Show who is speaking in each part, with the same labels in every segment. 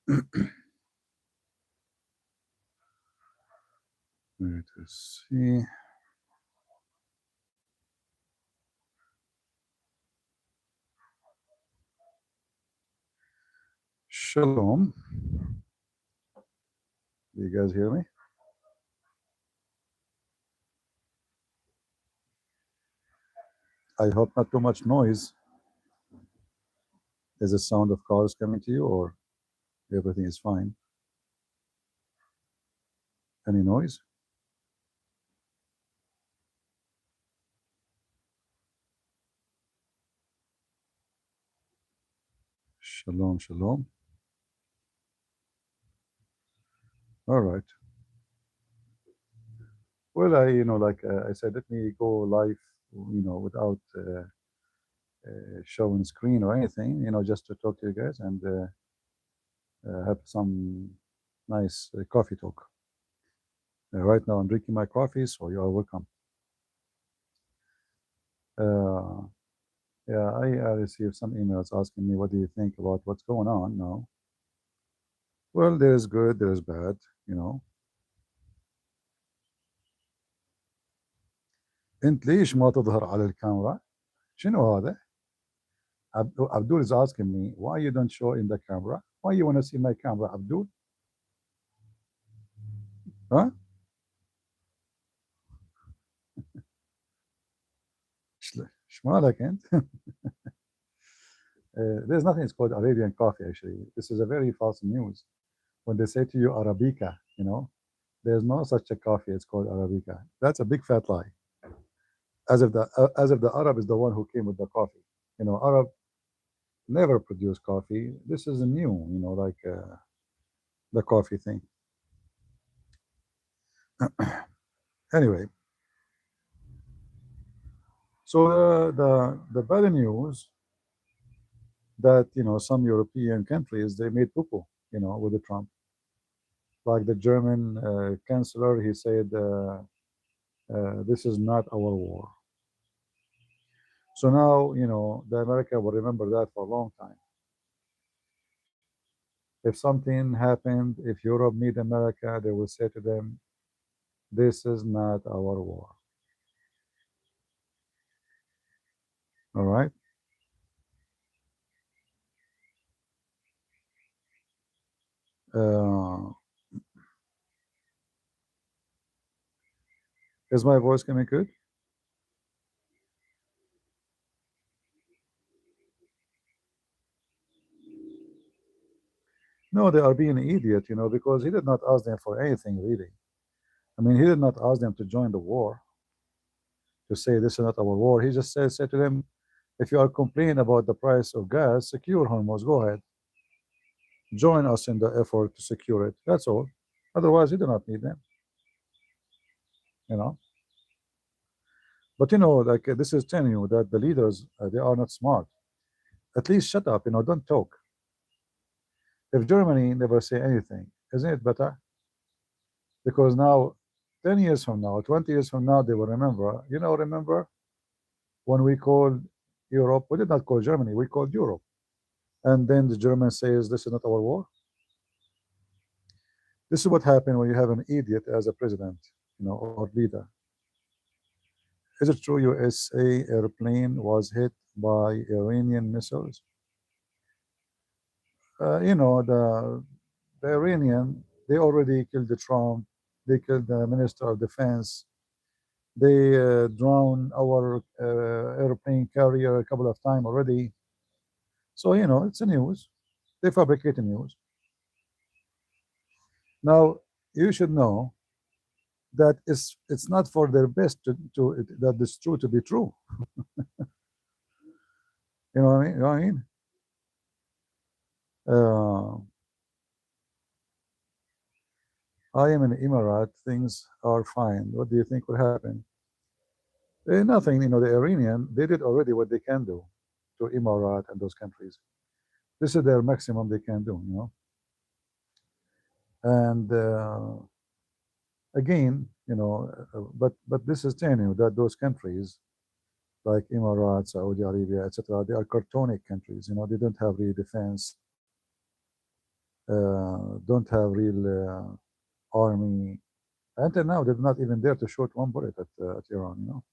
Speaker 1: Let us see. Shalom. Do you guys hear me? I hope not too much noise. Is the sound of cars coming to you, or everything is fine? Any noise? Shalom, shalom. All right. Well, like I said, let me go live, without showing screen or anything, just to talk to you guys and have some nice coffee talk. Right now, I'm drinking my coffee, so you are welcome. Yeah, I received some emails asking me, what do you think about what's going on now? Well, there is good, there is bad, you know. انت ليش ما تظهر على الكاميرا؟ شنو هذا؟ Abdul is asking me, why you don't show in the camera? Why you want to see my camera, Abdul? Huh? شمالك انت? There's nothing it's called Arabian coffee, actually. This is a very false news. When they say to you Arabica, there's no such a coffee. It's called Arabica. That's a big fat lie. As if the Arab is the one who came with the coffee. Arab never produced coffee. This is a new, like the coffee thing. Anyway, so the bad news that some European countries, they made poo-poo, with the Trump. Like the German chancellor, he said, this is not our war. So now, the America will remember that for a long time. If something happened, if Europe need America, they will say to them, this is not our war. All right? Is my voice coming good? No, they are being an idiot, because he did not ask them for anything, really. I mean, he did not ask them to join the war, to say this is not our war. He just said to them, if you are complaining about the price of gas, secure Hormuz, go ahead. Join us in the effort to secure it. That's all. Otherwise, you do not need them, you know. But, like this is telling you that the leaders, they are not smart. At least shut up, don't talk. If Germany never say anything, isn't it better? Because now, 10 years from now, 20 years from now, they will remember. Remember when we called Europe, we did not call Germany, we called Europe. And then the German says, this is not our war. This is what happened when you have an idiot as a president, or leader. Is it true USA airplane was hit by Iranian missiles? The Iranian, they already killed the Trump, they killed the Minister of Defense, they drowned our airplane carrier a couple of times already. So, it's a news. They fabricate news. Now, you should know that it's not for their best that it's true to be true. You know what I mean? I am in Emirate. Things are fine. What do you think will happen? Nothing. The Iranian, they did already what they can do to Emirate and those countries. This is their maximum they can do. And again, but this is telling you that those countries like Emirates, Saudi Arabia, etc., they are cartonic countries. They don't have really defense. don't have real army. Until now, they're not even there to shoot one bullet at Iran.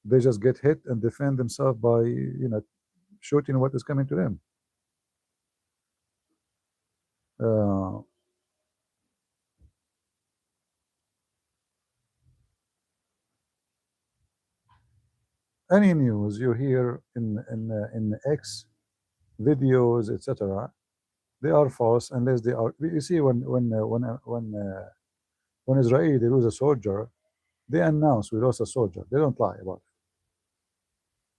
Speaker 1: They just get hit and defend themselves by shooting what is coming to them. Uh, any news you hear in X videos, etc., they are false unless they are. You see, when Israeli they lose a soldier, they announce we lost a soldier. They don't lie about it.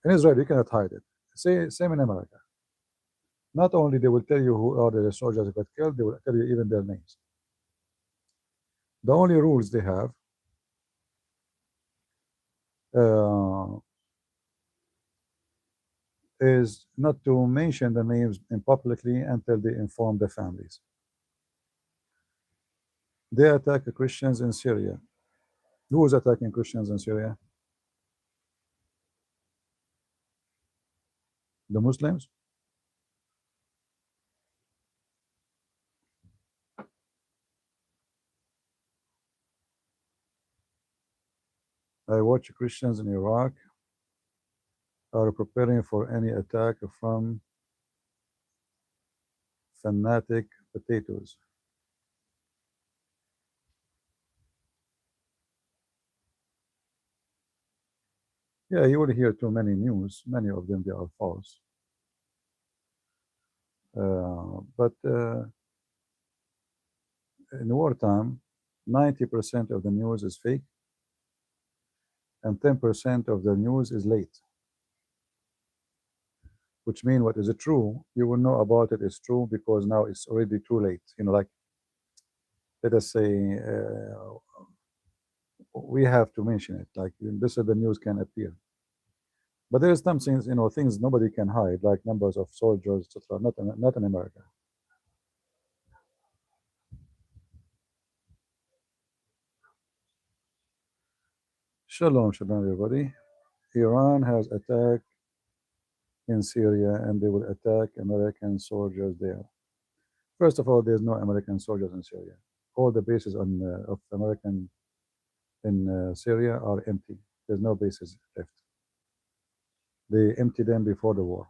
Speaker 1: In Israel, you cannot hide it. Same in America. Not only they will tell you who are the soldiers that got killed, they will tell you even their names. The only rules they have is not to mention the names in publicly until they inform the families. They attack the Christians in Syria. Who is attacking Christians in Syria? The Muslims? I watch Christians in Iraq are preparing for any attack from fanatic potatoes. Yeah, you will hear too many news. Many of them, they are false. But in wartime, 90% of the news is fake and 10% of the news is late. Which means what is true, you will know about it is true because now it's already too late. Like, let us say, we have to mention it. Like, this is the news can appear. But there is some things, things nobody can hide, like numbers of soldiers, etc. Not in America. Shalom, everybody. Iran has attacked in Syria, and they will attack American soldiers there. First of all, there's no American soldiers in Syria. All the bases of American in Syria are empty. There's no bases left. They emptied them before the war.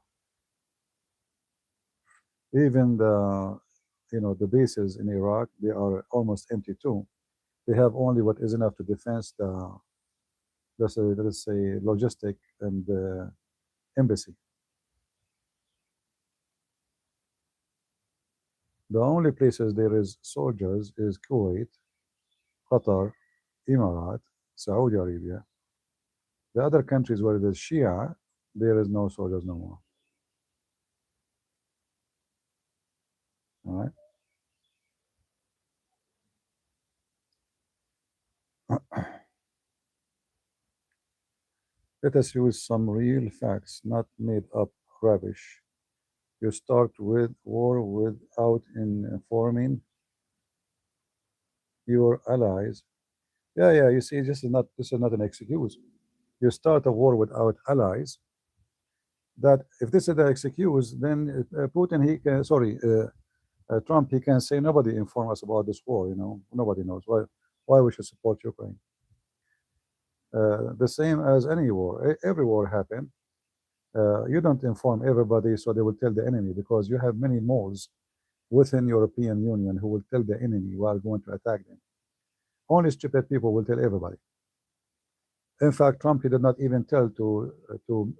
Speaker 1: Even the bases in Iraq, they are almost empty too. They have only what is enough to defend the, let's say logistic and embassy. The only places there is soldiers is Kuwait, Qatar, Emirat, Saudi Arabia. The other countries where there's Shia, there is no soldiers no more. All right. Let us use some real facts, not made up rubbish. You start with war without informing your allies. Yeah. You see, this is not an excuse. You start a war without allies. That if this is the excuse, then Putin Trump he can say nobody inform us about this war. Nobody knows why we should support Ukraine. The same as any war. Every war happened. You don't inform everybody, so they will tell the enemy, because you have many moles within European Union who will tell the enemy we are going to attack them. Only stupid people will tell everybody. In fact, Trump he did not even tell to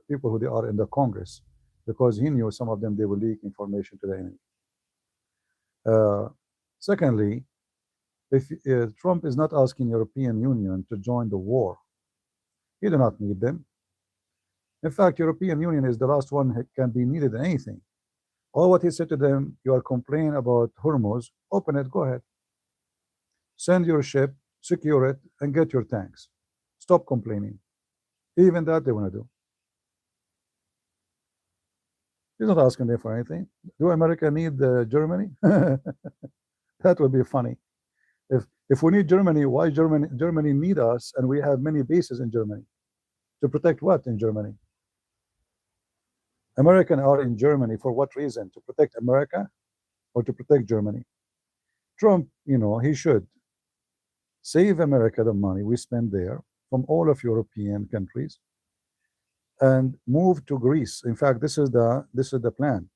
Speaker 1: people who they are in the Congress, because he knew some of them they will leak information to the enemy. Secondly, if Trump is not asking European Union to join the war, he do not need them. In fact, European Union is the last one that can be needed in anything. All what he said to them, you are complaining about Hormuz, open it, go ahead. Send your ship, secure it, and get your tanks. Stop complaining. Even that they want to do. He's not asking them for anything. Do America need Germany? That would be funny. If we need Germany, why Germany need us, and we have many bases in Germany? To protect what in Germany? Americans are in Germany for what reason? To protect America? or to protect Germany. Trump, he should save America the money we spend there from all of European countries and move to Greece. In fact, this is the plan.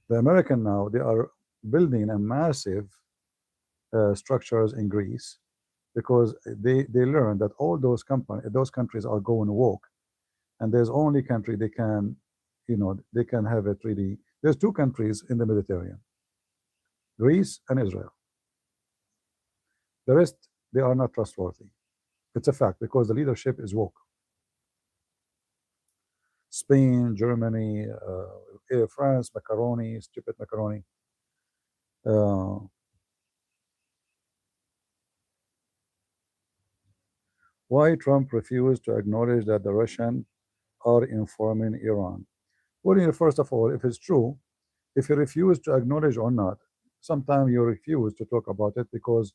Speaker 1: The American now they are building a massive structures in Greece because they learned that all those countries are going woke, and there's only country they can have it really. There's two countries in the Mediterranean, Greece and Israel. The rest they are not trustworthy. It's a fact because the leadership is woke. Spain, Germany, France, macaroni, stupid macaroni. Uh, why Trump refused to acknowledge that the Russian are informing Iran? Well, first of all, if it's true, if you refuse to acknowledge or not, sometimes you refuse to talk about it because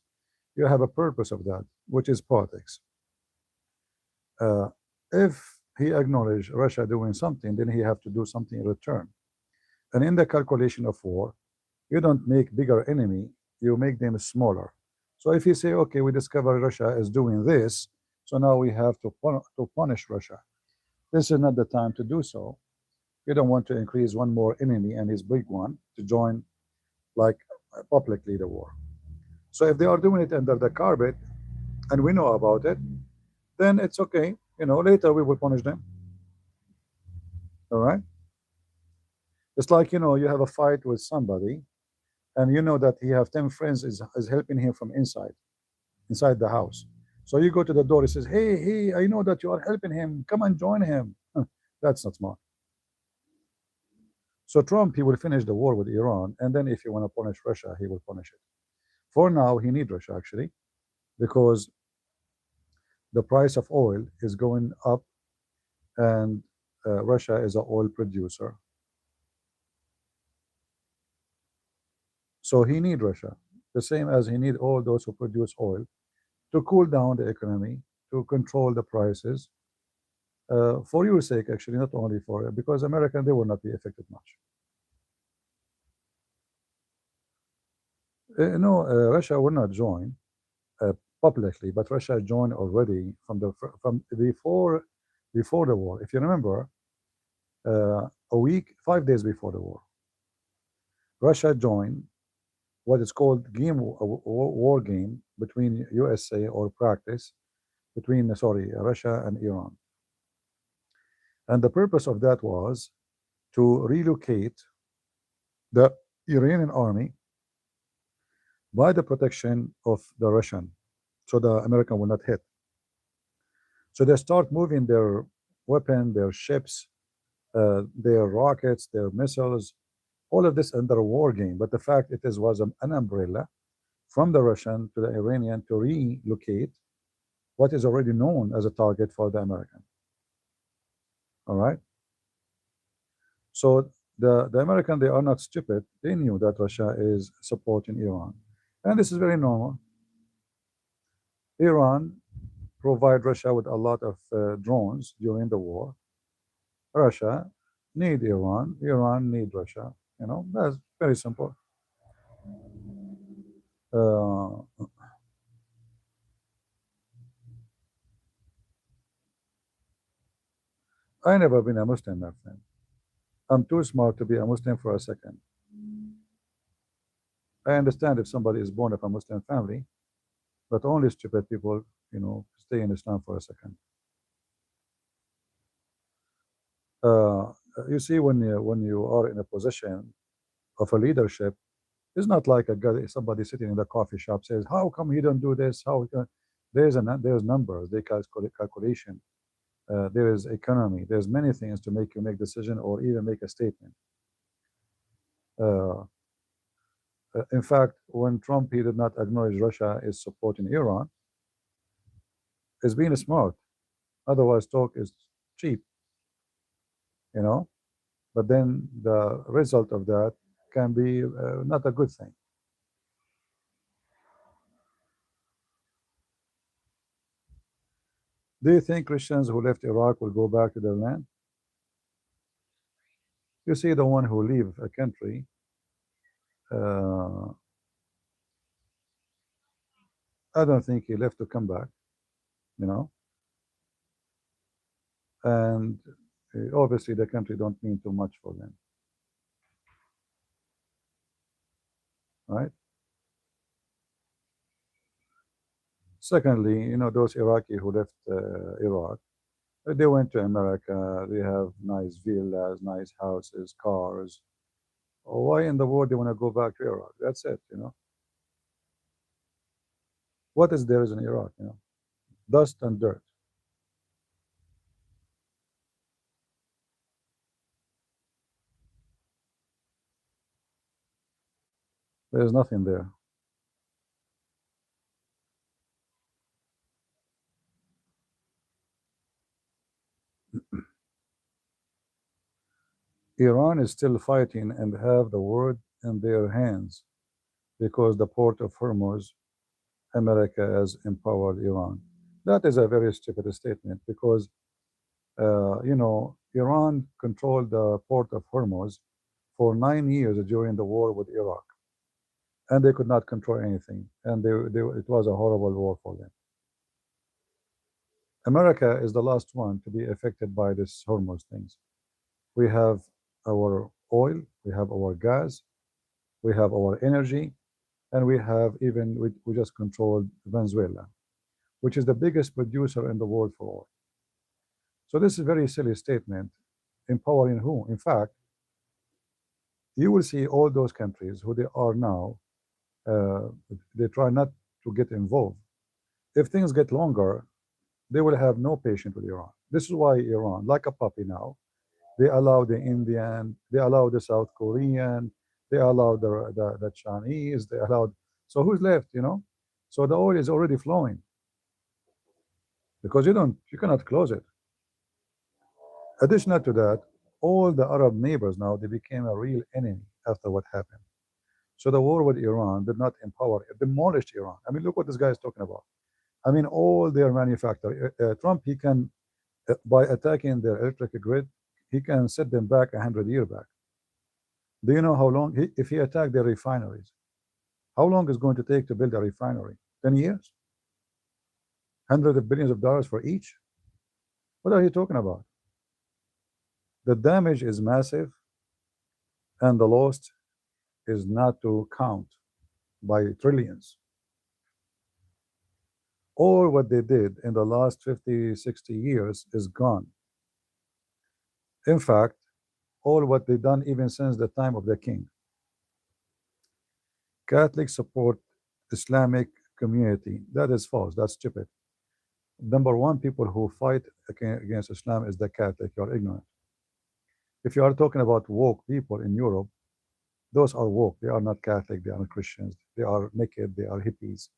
Speaker 1: you have a purpose of that, which is politics. Uh, if he acknowledged Russia doing something, then he have to do something in return. And in the calculation of war, you don't make bigger enemy, you make them smaller. So if you say, okay, we discover Russia is doing this, so now we have to punish Russia. This is not the time to do so. You don't want to increase one more enemy and his big one to join like publicly the war. So if they are doing it under the carpet and we know about it, then it's okay. Later we will punish them. All right. It's like, you have a fight with somebody and you know that he have 10 friends is helping him from inside the house. So you go to the door, he says, hey, I know that you are helping him. Come and join him. That's not smart. So Trump, he will finish the war with Iran, and then if you want to punish Russia, he will punish it. For now, he needs Russia, actually, because the price of oil is going up, and Russia is an oil producer. So he needs Russia, the same as he needs all those who produce oil to cool down the economy, to control the prices, for your sake, actually, not only for it, because American, they will not be affected much. No, Russia will not join uh, publicly, but Russia joined already from before the war. If you remember, a week, 5 days before the war, Russia joined what is called war game between USA or practice between Russia and Iran, and the purpose of that was to relocate the Iranian army by the protection of the Russian, so the American will not hit. So they start moving their weapon, their ships, their rockets, their missiles, all of this under a war game. But the fact it was an umbrella from the Russian to the Iranian to relocate what is already known as a target for the American. All right. So the American, they are not stupid. They knew that Russia is supporting Iran. And this is very normal. Iran provide Russia with a lot of drones during the war. Russia need Iran. Iran need Russia. That's very simple. Uh, I never been a Muslim, my friend. I'm too smart to be a Muslim for a second. I understand if somebody is born of a Muslim family, but only stupid people, stay in Islam for a second. You see, when you are in a position of a leadership, it's not like somebody sitting in the coffee shop says, "How come you don't do this? How there's numbers, they calculation, there is economy, there's many things to make you make decision or even make a statement." Uh, in fact, when Trump he did not acknowledge Russia is supporting Iran, is being smart. Otherwise, talk is cheap, you know. But then the result of that can be not a good thing. Do you think Christians who left Iraq will go back to their land? You see, the one who leave a country, Uh, I don't think he left to come back, you know. And obviously the country don't mean too much for them, right? Secondly, those Iraqi who left Iraq, they went to America. They have nice villas, nice houses, cars. Why in the world they want to go back to Iraq? That's it. What is there is in Iraq? Dust and dirt. There's nothing there. Iran is still fighting and have the world in their hands because the port of Hormuz, America has empowered Iran. That is a very stupid statement because, Iran controlled the port of Hormuz for 9 years during the war with Iraq, and they could not control anything, and it was a horrible war for them. America is the last one to be affected by this Hormuz things. We have our oil, we have our gas, we have our energy, and we just controlled Venezuela, which is the biggest producer in the world for oil. So this is a very silly statement. Empowering who? In fact, you will see all those countries who they are now, uh, they try not to get involved. If things get longer, they will have no patience with Iran. This is why Iran, like a puppy now, they allow the Indian, they allow the South Korean, they allow the Chinese, they allowed. So who's left? So the oil is already flowing because you cannot close it. Additional to that, all the Arab neighbors now they became a real enemy after what happened. So the war with Iran did not empower, it demolished Iran. I mean, look what this guy is talking about. I mean, all their manufacturing. Trump, he can, by attacking their electric grid, he can set them back 100 years back. Do you know how long, if he attacked their refineries, how long is going to take to build a refinery? 10 years? Hundreds of billions of dollars for each? What are you talking about? The damage is massive, and the loss is not to count by trillions. All what they did in the last 50, 60 years is gone. In fact, all what they've done even since the time of the king. Catholics support Islamic community. That is false. That's stupid. Number one, people who fight against Islam is the Catholic. You are ignorant. If you are talking about woke people in Europe, those are woke. They are not Catholic. They are not Christians. They are naked. They are hippies.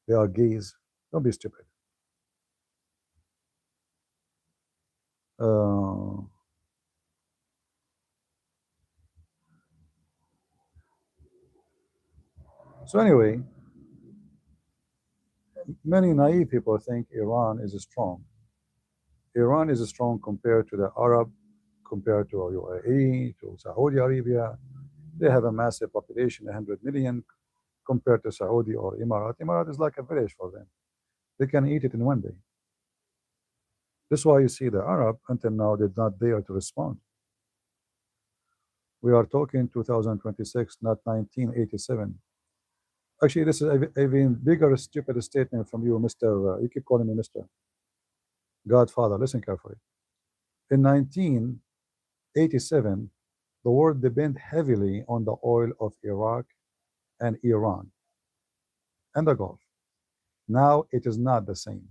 Speaker 1: They are gays. Don't be stupid. Uh, so anyway, many naive people think Iran is strong. Iran is strong compared to the Arab, compared to UAE, to Saudi Arabia. They have a massive population, 100 million, compared to Saudi or Emirat. Emirat is like a village for them. They can eat it in one day. This is why you see the Arab, until now, did not dare to respond. We are talking 2026, not 1987. Actually, this is even bigger stupid statement from you, Mr. You keep calling me Mr. Godfather. Listen carefully. In 1987, the world depended heavily on the oil of Iraq and Iran and the Gulf. Now it is not the same.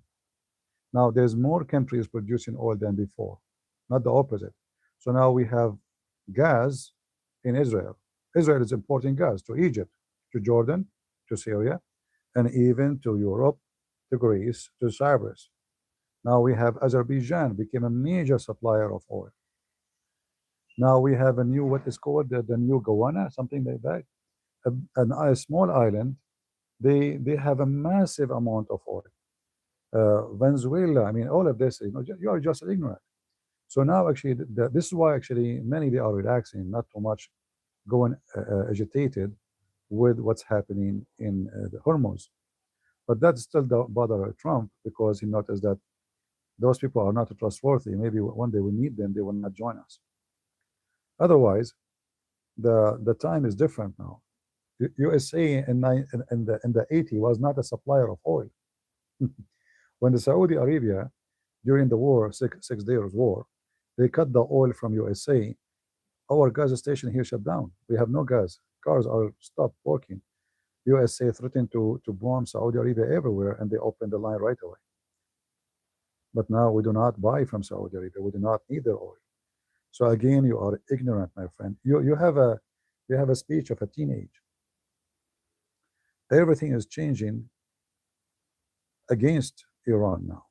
Speaker 1: Now there's more countries producing oil than before, not the opposite. So now we have gas in Israel. Israel is importing gas to Egypt, to Jordan, to Syria, and even to Europe, to Greece, to Cyprus. Now we have Azerbaijan became a major supplier of oil. Now we have a new, what is called the new Guyana, something like that. A small island, they have a massive amount of oil. Venezuela, I mean, all of this, you are just ignorant. So now actually, this is why actually many, they are relaxing, not too much going agitated, with what's happening in the Hormuz. But that still don't bother Trump because he noticed that those people are not trustworthy. Maybe one day we need them, they will not join us. Otherwise, the time is different now. USA in the 80s was not a supplier of oil. When the Saudi Arabia during the war, six days war, they cut the oil from USA. Our gas station here shut down. We have no gas. Cars are stopped working. USA threatened to bomb Saudi Arabia everywhere, and they opened the line right away. But now we do not buy from Saudi Arabia. We do not need their oil. So again, you are ignorant, my friend. You have a speech of a teenage. Everything is changing against Iran now.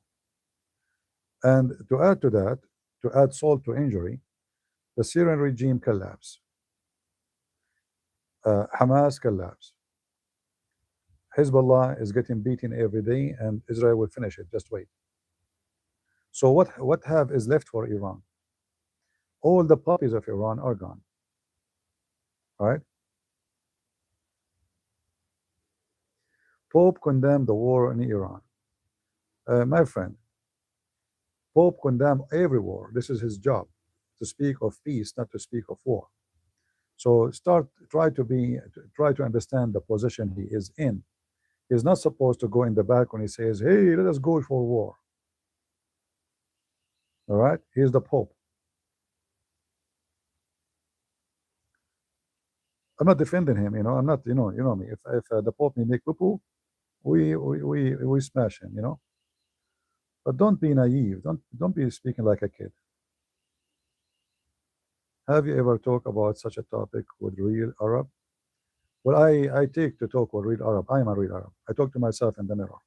Speaker 1: And to add to that, to add salt to injury, the Syrian regime collapsed. Hamas collapsed. Hezbollah is getting beaten every day, and Israel will finish it. Just wait. So what is left for Iran? All the puppies of Iran are gone. All right. Pope condemned the war in Iran. My friend, Pope condemned every war. This is his job, to speak of peace, not to speak of war. So try to understand the position he is in. He's not supposed to go in the back when he says, "Hey, let us go for war." All right, he's the Pope. I'm not defending him. I'm not. You know me. If the Pope may make poo-poo, we smash him. But don't be naive. Don't be speaking like a kid. Have you ever talked about such a topic with real Arab? Well, I take to talk with real Arab. I am a real Arab. I talk to myself in the mirror.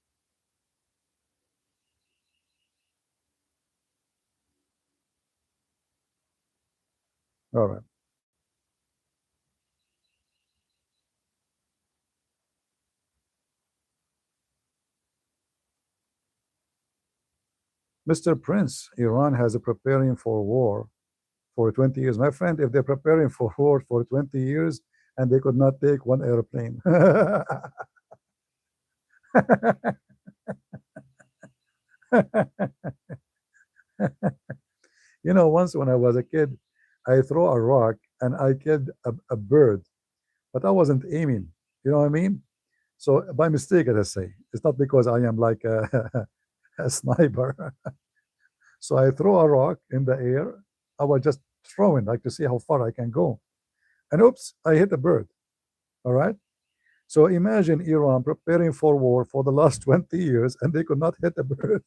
Speaker 1: All right. Mr. Prince, Iran has a preparing for war for 20 years. My friend, if they're preparing for war for 20 years and they could not take one airplane. Once when I was a kid, I throw a rock and I killed a bird, but I wasn't aiming. You know what I mean? So by mistake, as I say, it's not because I am like a sniper. So I throw a rock in the air. I was just throwing, like to see how far I can go. And oops, I hit a bird. All right. So imagine Iran preparing for war for the last 20 years and they could not hit a bird.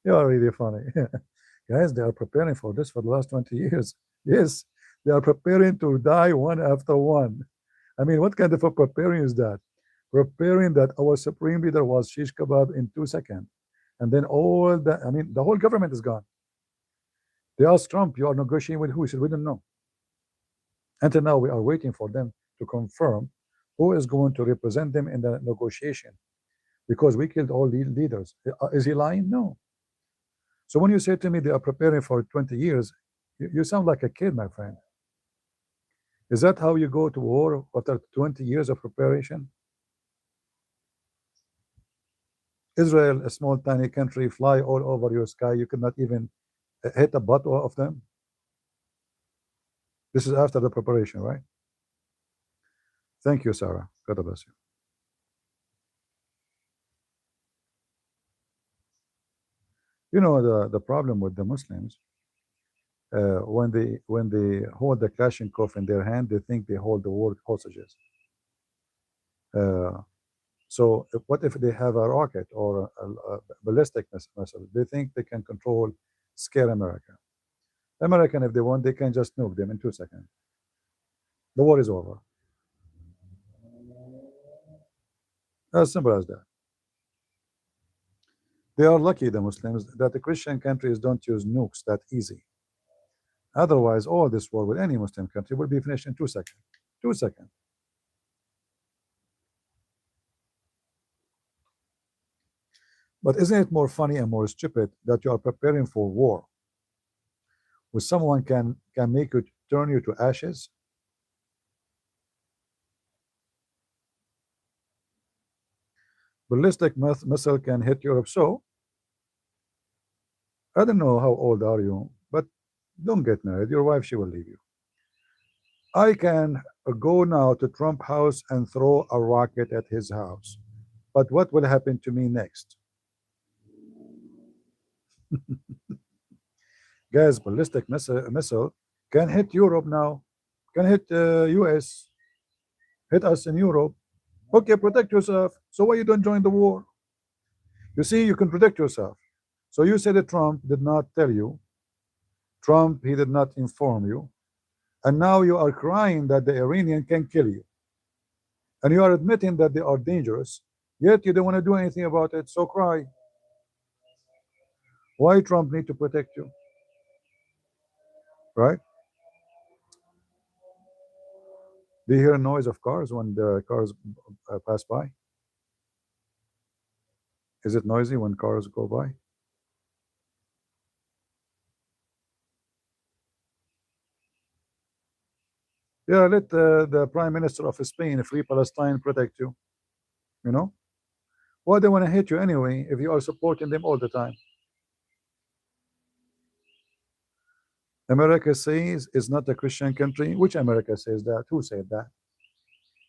Speaker 1: You are really funny. Guys, they are preparing for this for the last 20 years. Yes, they are preparing to die one after one. I mean, what kind of a preparing is that? Preparing that our supreme leader was shish kebab in 2 seconds. And then the whole government is gone. They asked Trump, you are negotiating with who? He said, we don't know. Until now, we are waiting for them to confirm who is going to represent them in the negotiation. Because we killed all the leaders. Is he lying? No. So when you say to me they are preparing for 20 years, you sound like a kid, my friend. Is that how you go to war after 20 years of preparation? Israel, a small tiny country, fly all over your sky. You cannot even hit a butt of them. This is after the preparation, right? Thank you, Sarah. God bless you. The problem with the Muslims, when they hold the Kalashnikov in their hand, they think they hold the world hostages. So what if they have a rocket or a ballistic missile? They think they can scare America. American, if they want, they can just nuke them in 2 seconds. The war is over. As simple as that. They are lucky, the Muslims, that the Christian countries don't use nukes that easy. Otherwise, all this war with any Muslim country will be finished in 2 seconds. 2 seconds. But isn't it more funny and more stupid that you are preparing for war With someone can make you turn you to ashes. Ballistic missile can hit Europe. So I don't know how old are you, but don't get married. Your wife, she will leave you. I can go now to Trump house and throw a rocket at his house. But what will happen to me next? Guys, ballistic missile can hit Europe now, can hit US, hit us in Europe. Okay, protect yourself. So why you don't join the war? You see, you can protect yourself. So you said that Trump did not tell you. Trump, he did not inform you. And now you are crying that the Iranian can kill you. And you are admitting that they are dangerous, yet you don't want to do anything about it, so cry. Why Trump need to protect you? Right? Do you hear a noise of cars when the cars pass by? Is it noisy when cars go by? Yeah, let the Prime Minister of Spain, Free Palestine, protect you. You know? Why they want to hit you anyway if you are supporting them all the time? America says it's not a Christian country. Which America says that? Who said that?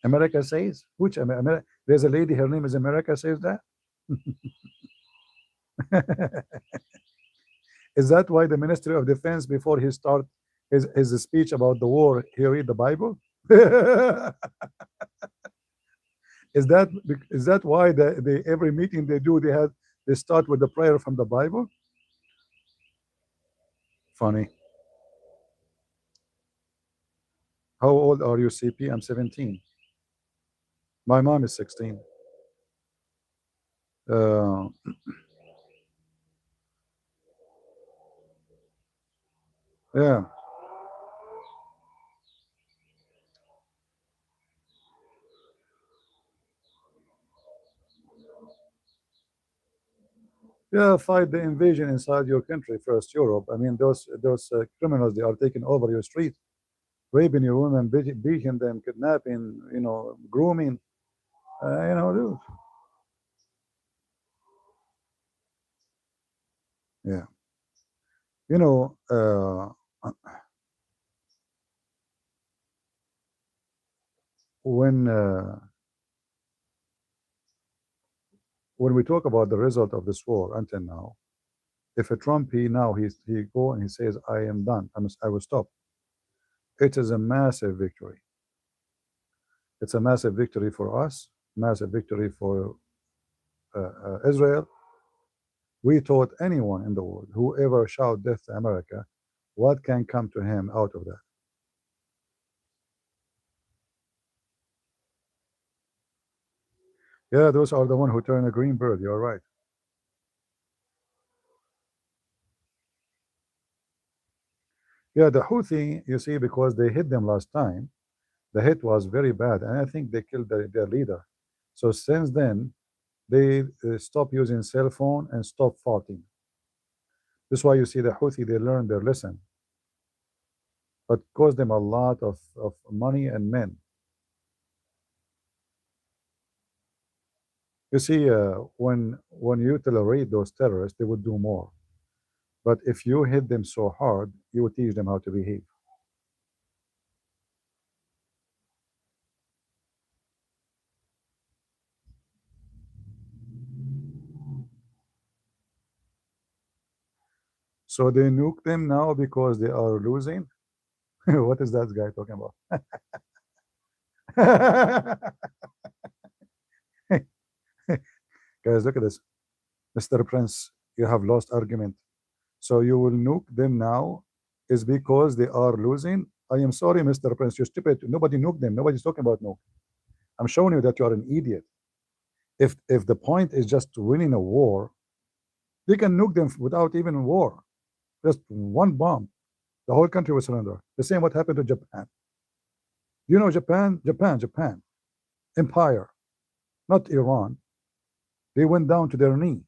Speaker 1: America says? Which America? There's a lady, her name is America, says that? Is that why the Ministry of Defense, before he start his speech about the war, he read the Bible? Is that why the every meeting they do, they start with the prayer from the Bible? Funny. How old are you, CP? I'm 17. My mom is 16. Uh, yeah. Yeah, fight the invasion inside your country first, Europe. I mean, those criminals, they are taking over your street, raping your women, beating them, kidnapping, grooming. Dude. Yeah. You know, when uh, when we talk about the result of this war until now, if a Trump he go and he says I am done, I will stop. It is a massive victory. It's a massive victory for us, massive victory for Israel. We taught anyone in the world, whoever shout death to America, what can come to him out of that? Yeah, those are the one who turn a green bird. You're right. Yeah, the Houthi, you see, because they hit them last time, the hit was very bad, and I think they killed their leader. So since then, they stop using cell phone and stop fighting. That's why you see the Houthi, they learned their lesson, but cost them a lot of money and men. You see, when you tolerate those terrorists, they would do more. But if you hit them so hard, you would teach them how to behave. So they nuke them now because they are losing. What is that guy talking about? Guys, look at this. Mr. Prince, you have lost argument. So you will nuke them now is because they are losing. I am sorry, Mr. Prince, you're stupid. Nobody nuked them. Nobody's talking about nuke. I'm showing you that you are an idiot. If the point is just winning a war, they can nuke them without even war. Just one bomb, the whole country will surrender. The same what happened to Japan. You know Japan, Japan, empire, not Iran. They went down to their knee.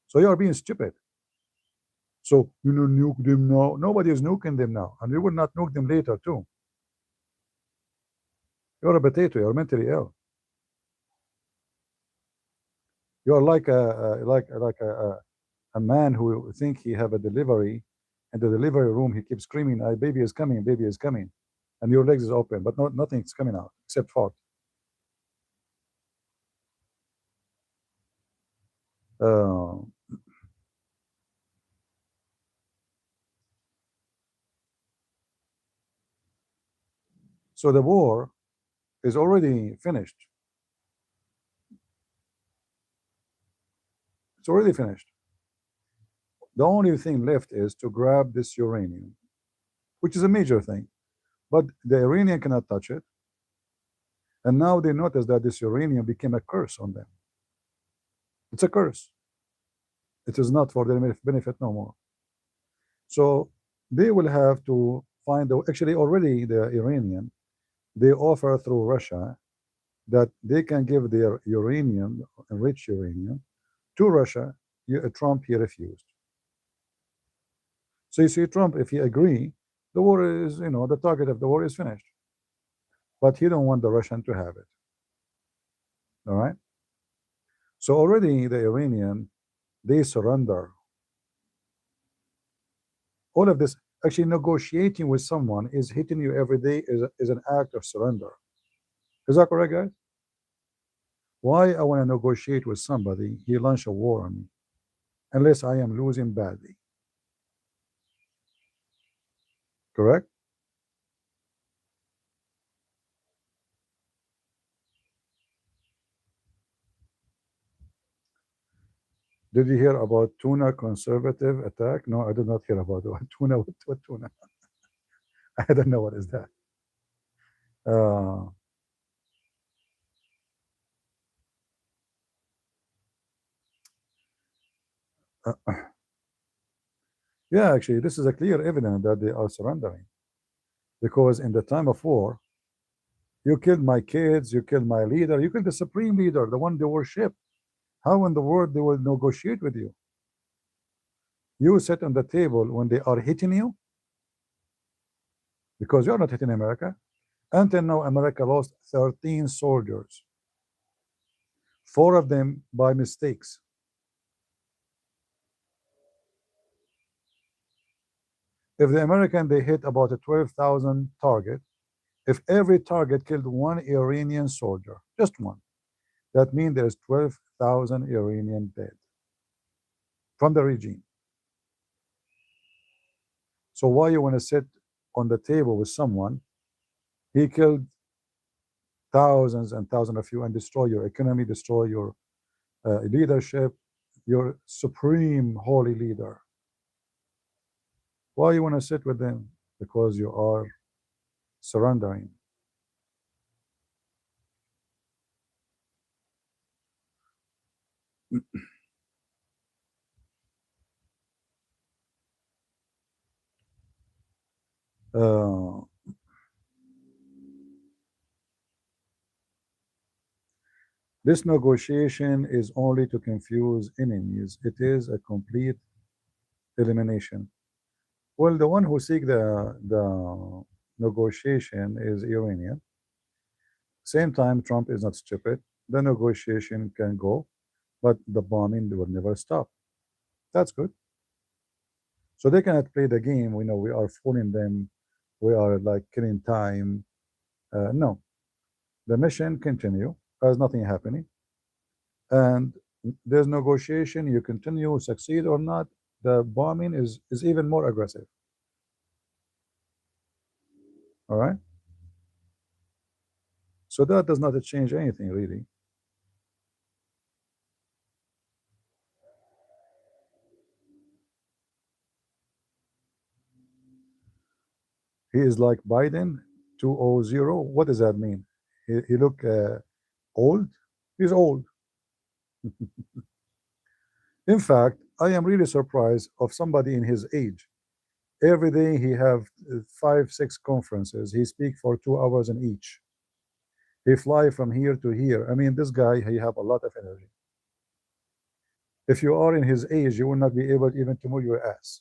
Speaker 1: So you are being stupid. So, nuke them now. Nobody is nuking them now, and we will not nuke them later too. You're a potato. You're mentally ill. You're like a man who think he have a delivery, in the delivery room he keeps screaming, "Baby is coming, baby is coming," and your legs is open, but nothing's coming out except fart. Uh, so the war is already finished. It's already finished. The only thing left is to grab this uranium, which is a major thing. But the Iranian cannot touch it. And now they notice that this uranium became a curse on them. It's a curse. It is not for their benefit no more. So they will have to find, actually already the Iranian, they offer through Russia that they can give their uranium, enriched uranium, to Russia. Trump, he refused. So you see, Trump, if he agree, the war is, the target of the war is finished. But he don't want the Russian to have it. All right? So already the Iranian, they surrender. All of this, actually negotiating with someone is hitting you every day is an act of surrender. Is that correct, guys? Why I want to negotiate with somebody, he launch a war on me, unless I am losing badly. Correct? Did you hear about tuna conservative attack? No, I did not hear about it. Tuna. What tuna? I don't know what is that. Uh, yeah, actually, this is a clear evidence that they are surrendering, because in the time of war, you killed my kids, you killed my leader, you killed the supreme leader, the one they worship. How in the world they will negotiate with you? You sit on the table when they are hitting you, because you're not hitting America. Until now, America lost 13 soldiers, 4 of them by mistakes. If the American, they hit about a 12,000 target, if every target killed 1 Iranian soldier, just one, that means there's 12,000 Iranian dead from the regime. So why you want to sit on the table with someone? He killed thousands and thousands of you and destroy your economy, destroy your leadership, your supreme holy leader. Why you want to sit with them? Because you are surrendering. Uh, this negotiation is only to confuse enemies. It is a complete elimination. Well, the one who seek the negotiation is Iranian. Same time, Trump is not stupid. The negotiation can go, but the bombing will never stop. That's good. So they cannot play the game. We know we are fooling them. We are like killing time. No, the mission continue as nothing happening, and there's negotiation. You continue, succeed or not. The bombing is even more aggressive. All right. So that does not change anything really. He is like Biden 200. What does that mean? He look old. He's old. In fact, I am really surprised of somebody in his age. Every day he have 5, 6 conferences. He speak for 2 hours in each. He fly from here to here. I mean, this guy, he have a lot of energy. If you are in his age, you will not be able even to move your ass.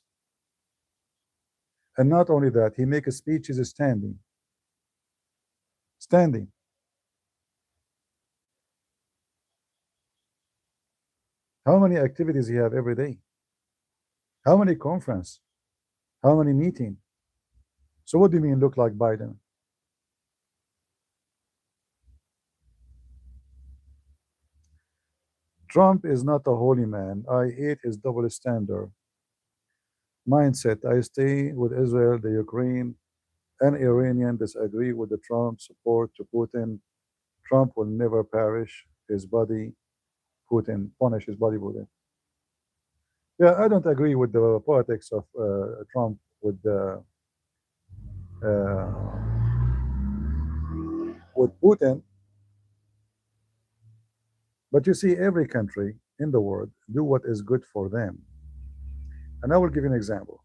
Speaker 1: And not only that, he makes speeches standing. Standing. How many activities he have every day? How many conference? How many meeting? So what do you mean look like Biden? Trump is not a holy man. I hate his double standard mindset. I stay with Israel, the Ukraine, and Iranian disagree with the Trump support to Putin. Trump will never perish his body. Putin punish his body. Putin. Yeah, I don't agree with the politics of Trump uh, with Putin. But you see, every country in the world do what is good for them. And I will give you an example.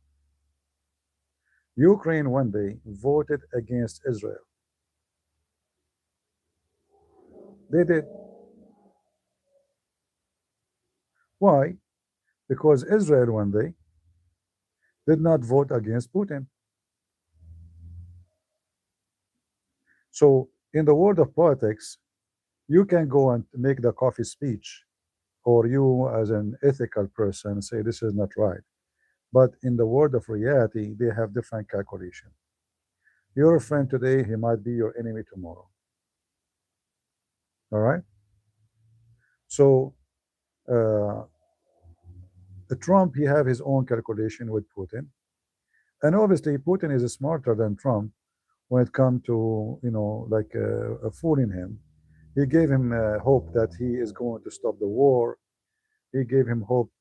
Speaker 1: Ukraine one day voted against Israel. They did. Why? Because Israel one day did not vote against Putin. So in the world of politics, you can go and make the coffee speech, or you as an ethical person say this is not right. But in the world of reality, they have different calculation. Your friend today, he might be your enemy tomorrow. All right. So uh, Trump, he have his own calculation with Putin, and obviously Putin is smarter than Trump when it comes to like fooling him. He gave him hope that he is going to stop the war. He gave him hope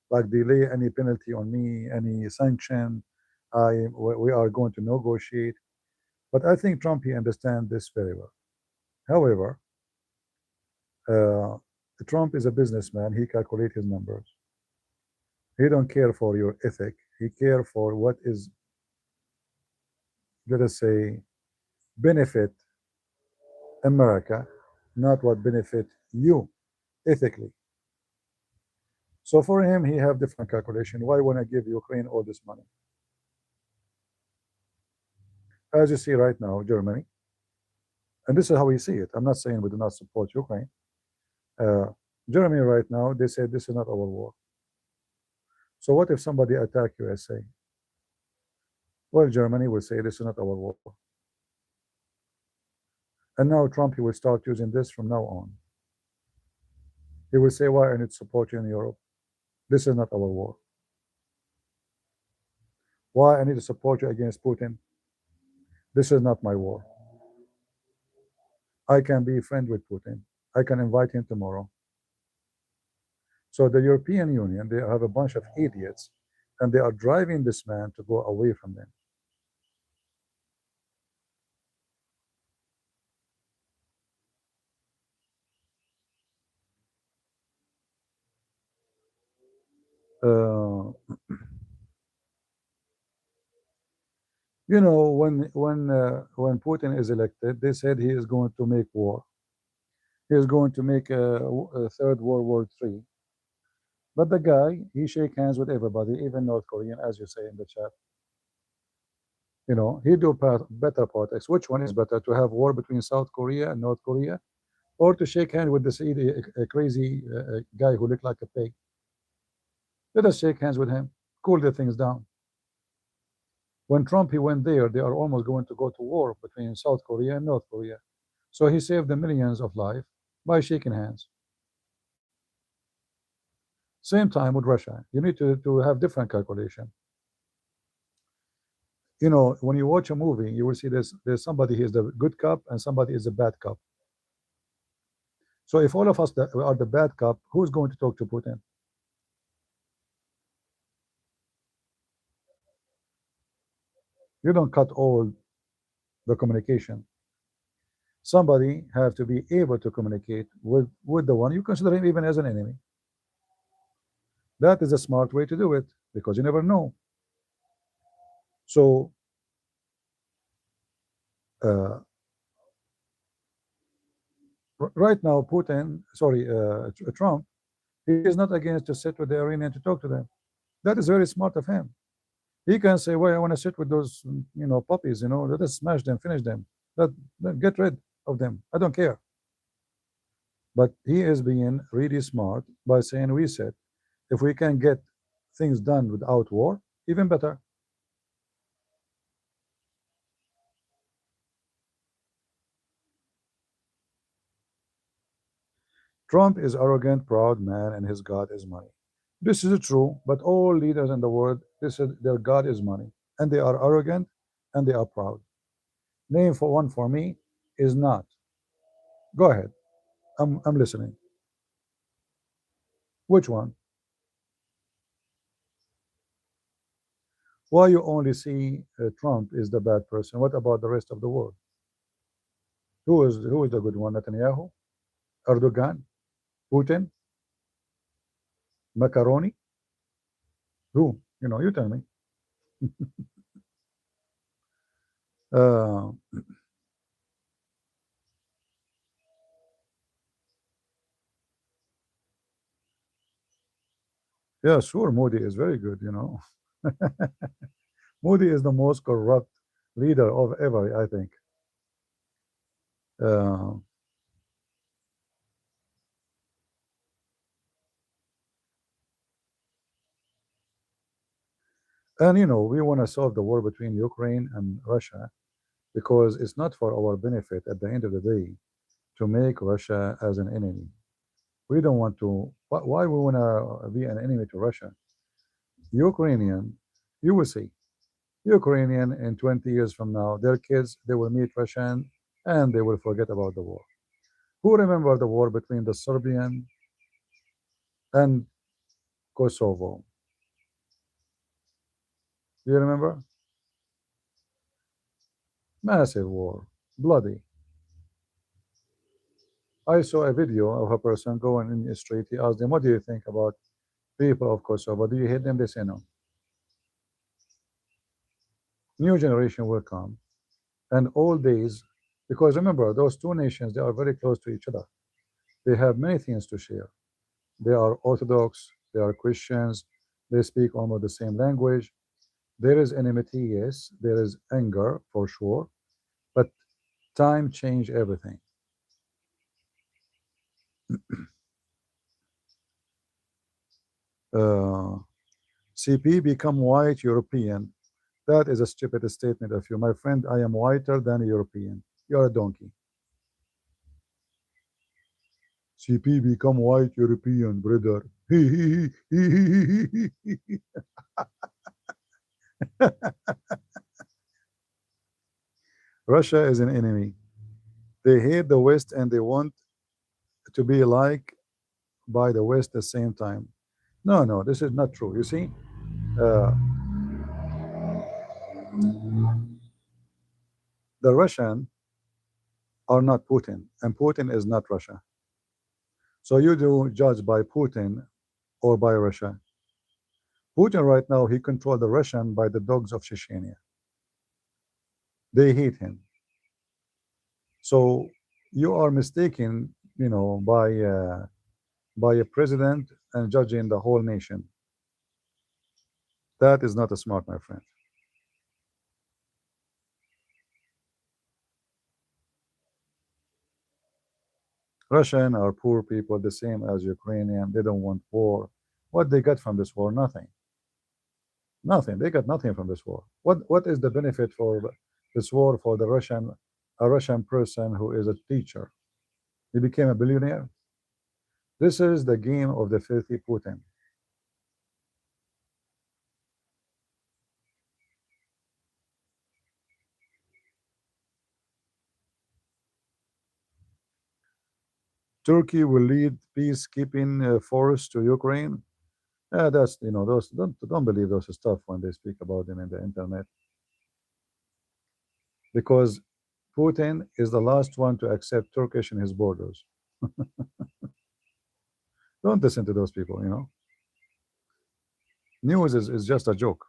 Speaker 1: like delay any penalty on me, any sanction. We are going to negotiate. But I think Trump he understands this very well. However, uh, Trump is a businessman. He calculates his numbers. He don't care for your ethic. He care for what is, let us say, benefit America, not what benefit you ethically. So for him, he have different calculation. Why want to give Ukraine all this money? As you see right now, Germany, and this is how we see it. I'm not saying we do not support Ukraine. Uh, Germany right now, they say this is not our war. So what if somebody attack USA? Well, Germany will say this is not our war. And now Trump, he will start using this from now on. He will say, why I need to support you in Europe? This is not our war. Why I need to support you against Putin? This is not my war. I can be friend with Putin. I can invite him tomorrow. So the European Union, they have a bunch of idiots, and they are driving this man to go away from them. Uh, when Putin is elected, they said he is going to make war. He is going to make a third World War III. But the guy, he shake hands with everybody, even North Korean, as you say in the chat. He do better politics. Which one is better, to have war between South Korea and North Korea, or to shake hands with this crazy guy who looked like a pig? Let us shake hands with him, cool the things down. When Trump he went there, they are almost going to go to war between South Korea and North Korea. So he saved the millions of lives by shaking hands. Same time with Russia. You need to have different calculation. When you watch a movie, you will see there's somebody who is the good cop and somebody is the bad cop. So if all of us are the bad cop, who's going to talk to Putin? You don't cut all the communication. Somebody have to be able to communicate with the one you consider him even as an enemy. That is a smart way to do it, because you never know. So uh, right now, Trump, he is not against to sit with the Iranian to talk to them. That is very smart of him. He can say, "Well, I want to sit with those, puppies. Let us smash them, finish them, get rid of them. I don't care." But he is being really smart by saying, "We said, if we can get things done without war, even better." Trump is arrogant, proud man, and his God is money. This is true, but all leaders in the world, this is their God is money, and they are arrogant and they are proud. Name for one for me is not. Go ahead. I'm listening. Which one? Why you only see Trump is the bad person? What about the rest of the world? Who is the good one? Netanyahu, Erdogan, Putin, Macaroni? Who? You tell me. Uh, yeah, sure. Modi is very good. Modi is the most corrupt leader of ever, I think. Uh, and we want to solve the war between Ukraine and Russia because it's not for our benefit at the end of the day to make Russia as an enemy. We don't want to. Why we want to be an enemy to Russia? Ukrainian, you will see. Ukrainian in 20 years from now, their kids, they will meet Russian and they will forget about the war. Who remember the war between the Serbian and Kosovo? Do you remember? Massive war, bloody. I saw a video of a person going in the street. He asked them, "What do you think about people of Kosovo? Do you hate them?" They say no. New generation will come, and old days, because remember, those two nations, they are very close to each other. They have many things to share. They are Orthodox, they are Christians, they speak almost the same language. There is enmity, yes, there is anger for sure, but time changed everything. Uh, CP become white European. That is a stupid statement of you. My friend, I am whiter than a European. You're a donkey. CP become white European, brother. Russia is an enemy. They hate the West and they want to be like by the West at the same time. No, no, this is not true. You see, uh, the Russian are not Putin, and Putin is not Russia. So you do judge by Putin or by Russia. Putin right now, he controls the Russian by the dogs of Chechnya. They hate him. So you are mistaken, by a president and judging the whole nation. That is not a smart, my friend. Russian are poor people, the same as Ukrainian. They don't want war. What they got from this war? Nothing. Nothing. They got nothing from this war. What is the benefit for this war for the Russian, a Russian person who is a teacher? He became a billionaire. This is the game of the filthy Putin. Turkey will lead peacekeeping force to Ukraine. That's those don't believe those stuff when they speak about them in the internet because Putin is the last one to accept Turkish in his borders. Don't listen to those people. News is just a joke.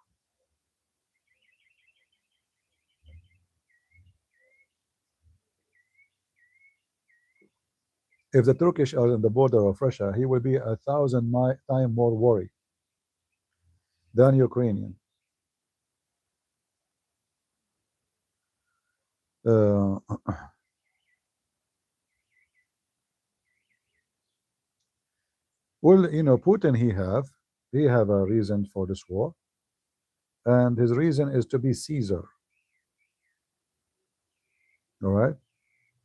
Speaker 1: If the Turkish are on the border of Russia, he will be 1,000 times more worried than Ukrainian. Uh, well, Putin, he have a reason for this war, and his reason is to be Caesar. All right,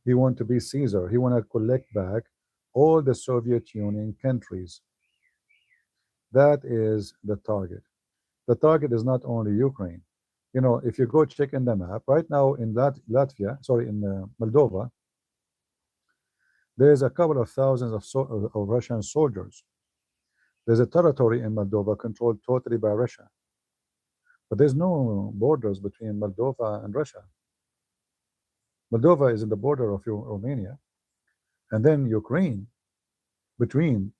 Speaker 1: he want to be Caesar. He want to collect back all the Soviet Union countries. That is the target. The target is not only Ukraine. If you go check in the map right now in Latvia, sorry, in Moldova, there's a couple of thousands of Russian soldiers. There's a territory in Moldova controlled totally by Russia, but there's no borders between Moldova and Russia. Moldova is in the border of Romania, and then Ukraine between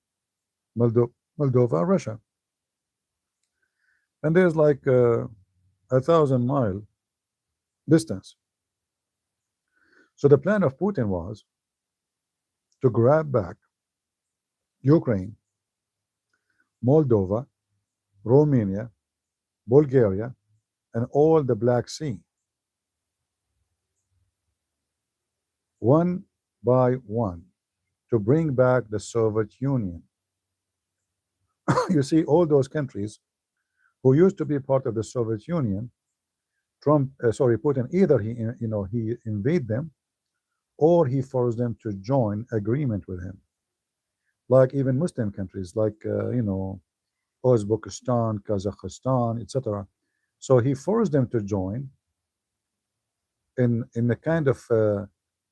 Speaker 1: Moldova and Russia, and there's like a 1,000-mile distance. So the plan of Putin was to grab back Ukraine, Moldova, Romania, Bulgaria, and all the Black Sea, one by one, to bring back the Soviet Union. You see, all those countries who used to be part of the Soviet Union, Putin, either he invade them or he forced them to join agreement with him. Like even Muslim countries, like Uzbekistan, Kazakhstan, etc. So he forced them to join in a kind of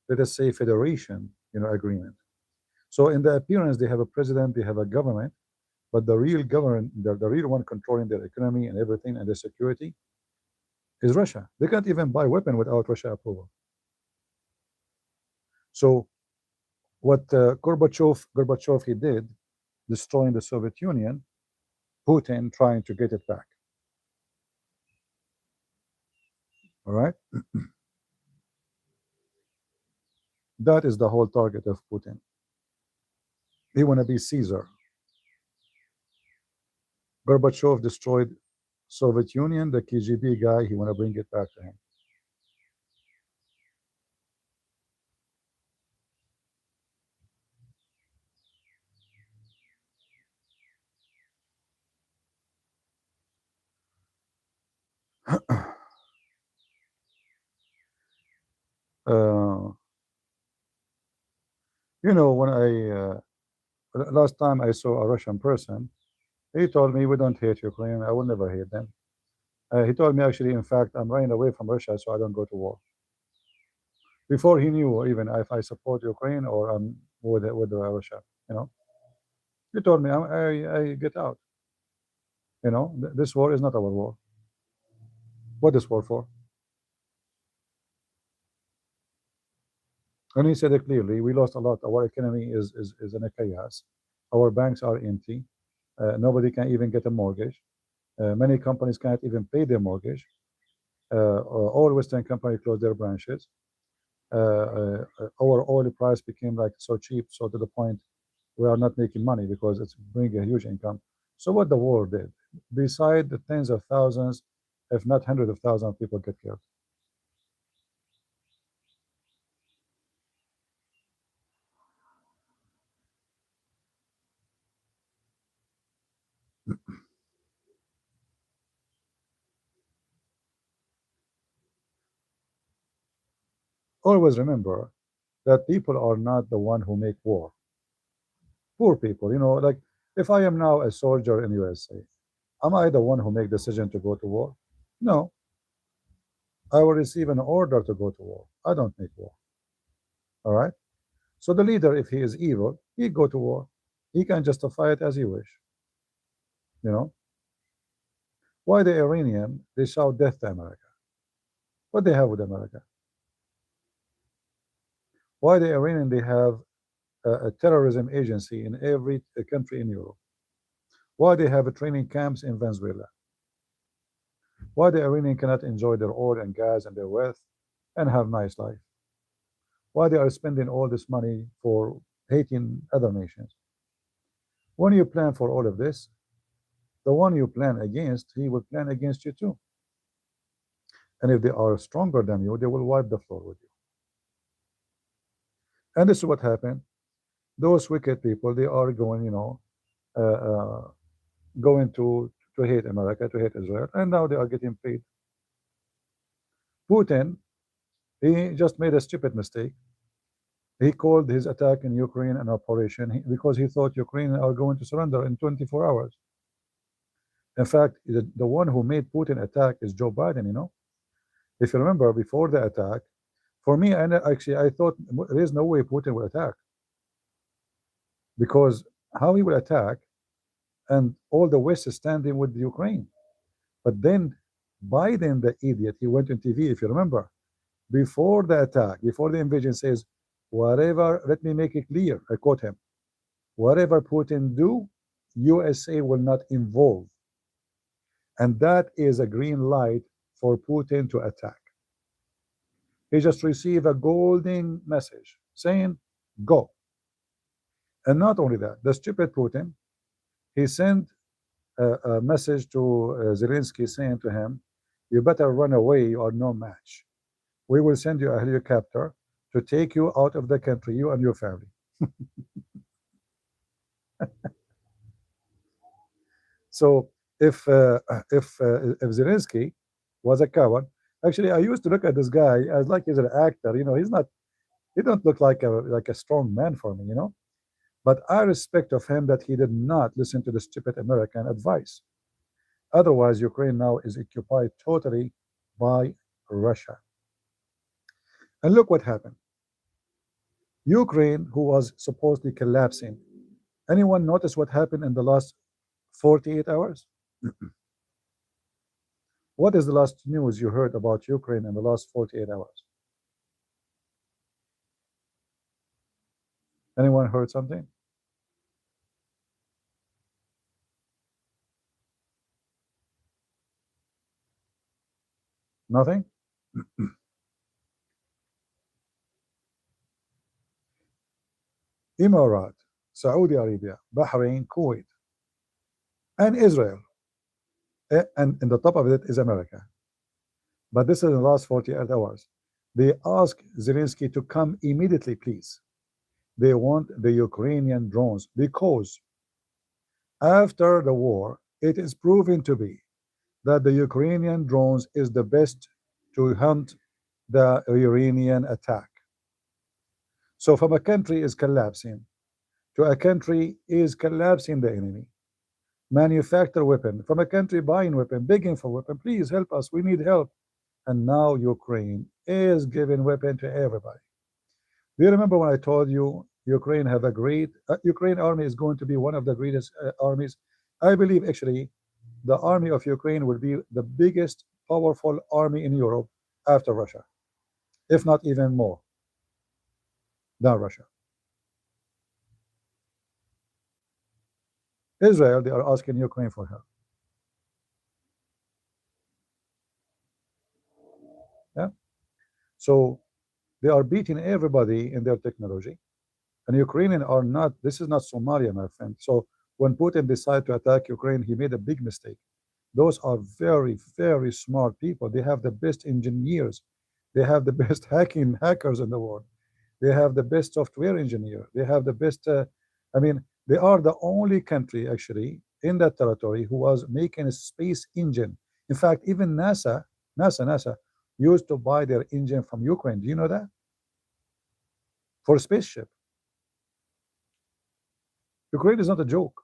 Speaker 1: let us say federation, agreement. So in the appearance, they have a president, they have a government, but the real government, the real one controlling their economy and everything and their security is Russia. They can't even buy weapon without Russia approval. So what Gorbachev he did, destroying the Soviet Union, Putin trying to get it back. All right. That is the whole target of Putin. He want to be Caesar. Gorbachev destroyed Soviet Union. The KGB guy, he want to bring it back to him. When last time I saw a Russian person, he told me we don't hate Ukraine. I will never hate them. He told me actually, in fact, I'm running away from Russia so I don't go to war. Before he knew even if I support Ukraine or I'm with Russia, he told me I get out. This war is not our war. What is war for? And he said it clearly. We lost a lot. Our economy is in a chaos. Our banks are empty. Nobody can even get a mortgage. Many companies can't even pay their mortgage. All Western companies closed their branches. Our oil price became like so cheap, so to the point we are not making money because it's bringing a huge income. So what the war did, beside the tens of thousands, if not hundreds of thousands of people get killed. Always remember that people are not the one who make war. Poor people, like if I am now a soldier in USA, am I the one who make decision to go to war? No. I will receive an order to go to war. I don't make war. All right. So the leader, if he is evil, he go to war. He can justify it as he wish. Why the Iranian, they shout death to America? What they have with America? Why the Iranian, they have a terrorism agency in every country in Europe? Why they have training camps in Venezuela? Why the Iranian cannot enjoy their oil and gas and their wealth and have nice life? Why they are spending all this money for hating other nations? When you plan for all of this, the one you plan against, he will plan against you too. And if they are stronger than you, they will wipe the floor with you. And this is what happened. Those wicked people, they are going, uh, uh, going to hate America, to hate Israel, and now they are getting paid. Putin, he just made a stupid mistake. He called his attack in Ukraine an operation because he thought Ukraine are going to surrender in 24 hours. In fact, the one who made Putin attack is Joe Biden. If you remember, before the attack, for me, and actually, I thought there is no way Putin will attack, because how he will attack, and all the West is standing with Ukraine. But then Biden, the idiot, he went on TV, if you remember, before the attack, before the invasion, says, whatever, let me make it clear, I quote him, whatever Putin do, USA will not involve. And that is a green light for Putin to attack. He just received a golden message saying, go. And not only that, the stupid Putin, he sent a message to Zelensky saying to him, you better run away, you are no match. We will send you a helicopter to take you out of the country, you and your family. So if Zelensky was a coward, actually, I used to look at this guy as like he's an actor. He don't look like a strong man for me. But I respect of him that he did not listen to the stupid American advice. Otherwise, Ukraine now is occupied totally by Russia. And look what happened. Ukraine, who was supposedly collapsing, anyone notice what happened in the last 48 hours? What is the last news you heard about Ukraine in the last 48 hours? Anyone heard something? Nothing? Emirat, Saudi Arabia, Bahrain, Kuwait, and Israel. And in the top of it is America. But this is in the last 48 hours. They ask Zelensky to come immediately, please. They want the Ukrainian drones because after the war, it is proven to be that the Ukrainian drones is the best to hunt the Iranian attack. So from a country is collapsing to a country is collapsing the enemy, manufacture weapon, from a country buying weapon, begging for weapon, please help us, we need help. And now Ukraine is giving weapon to everybody. Do you remember when I told you Ukraine have a great, Ukraine army is going to be one of the greatest armies? I believe actually the army of Ukraine will be the biggest powerful army in Europe after Russia, if not even more than Russia. Israel, they are asking Ukraine for help. Yeah. So they are beating everybody in their technology. And Ukrainian are not, this is not Somalia, my friend. So when Putin decided to attack Ukraine, he made a big mistake. Those are very, very smart people. They have the best engineers. They have the best hackers in the world. They have the best software engineer. They have the best, I mean, they are the only country actually in that territory who was making a space engine. In fact, even NASA used to buy their engine from Ukraine. Do you know that? For a spaceship. Ukraine is not a joke.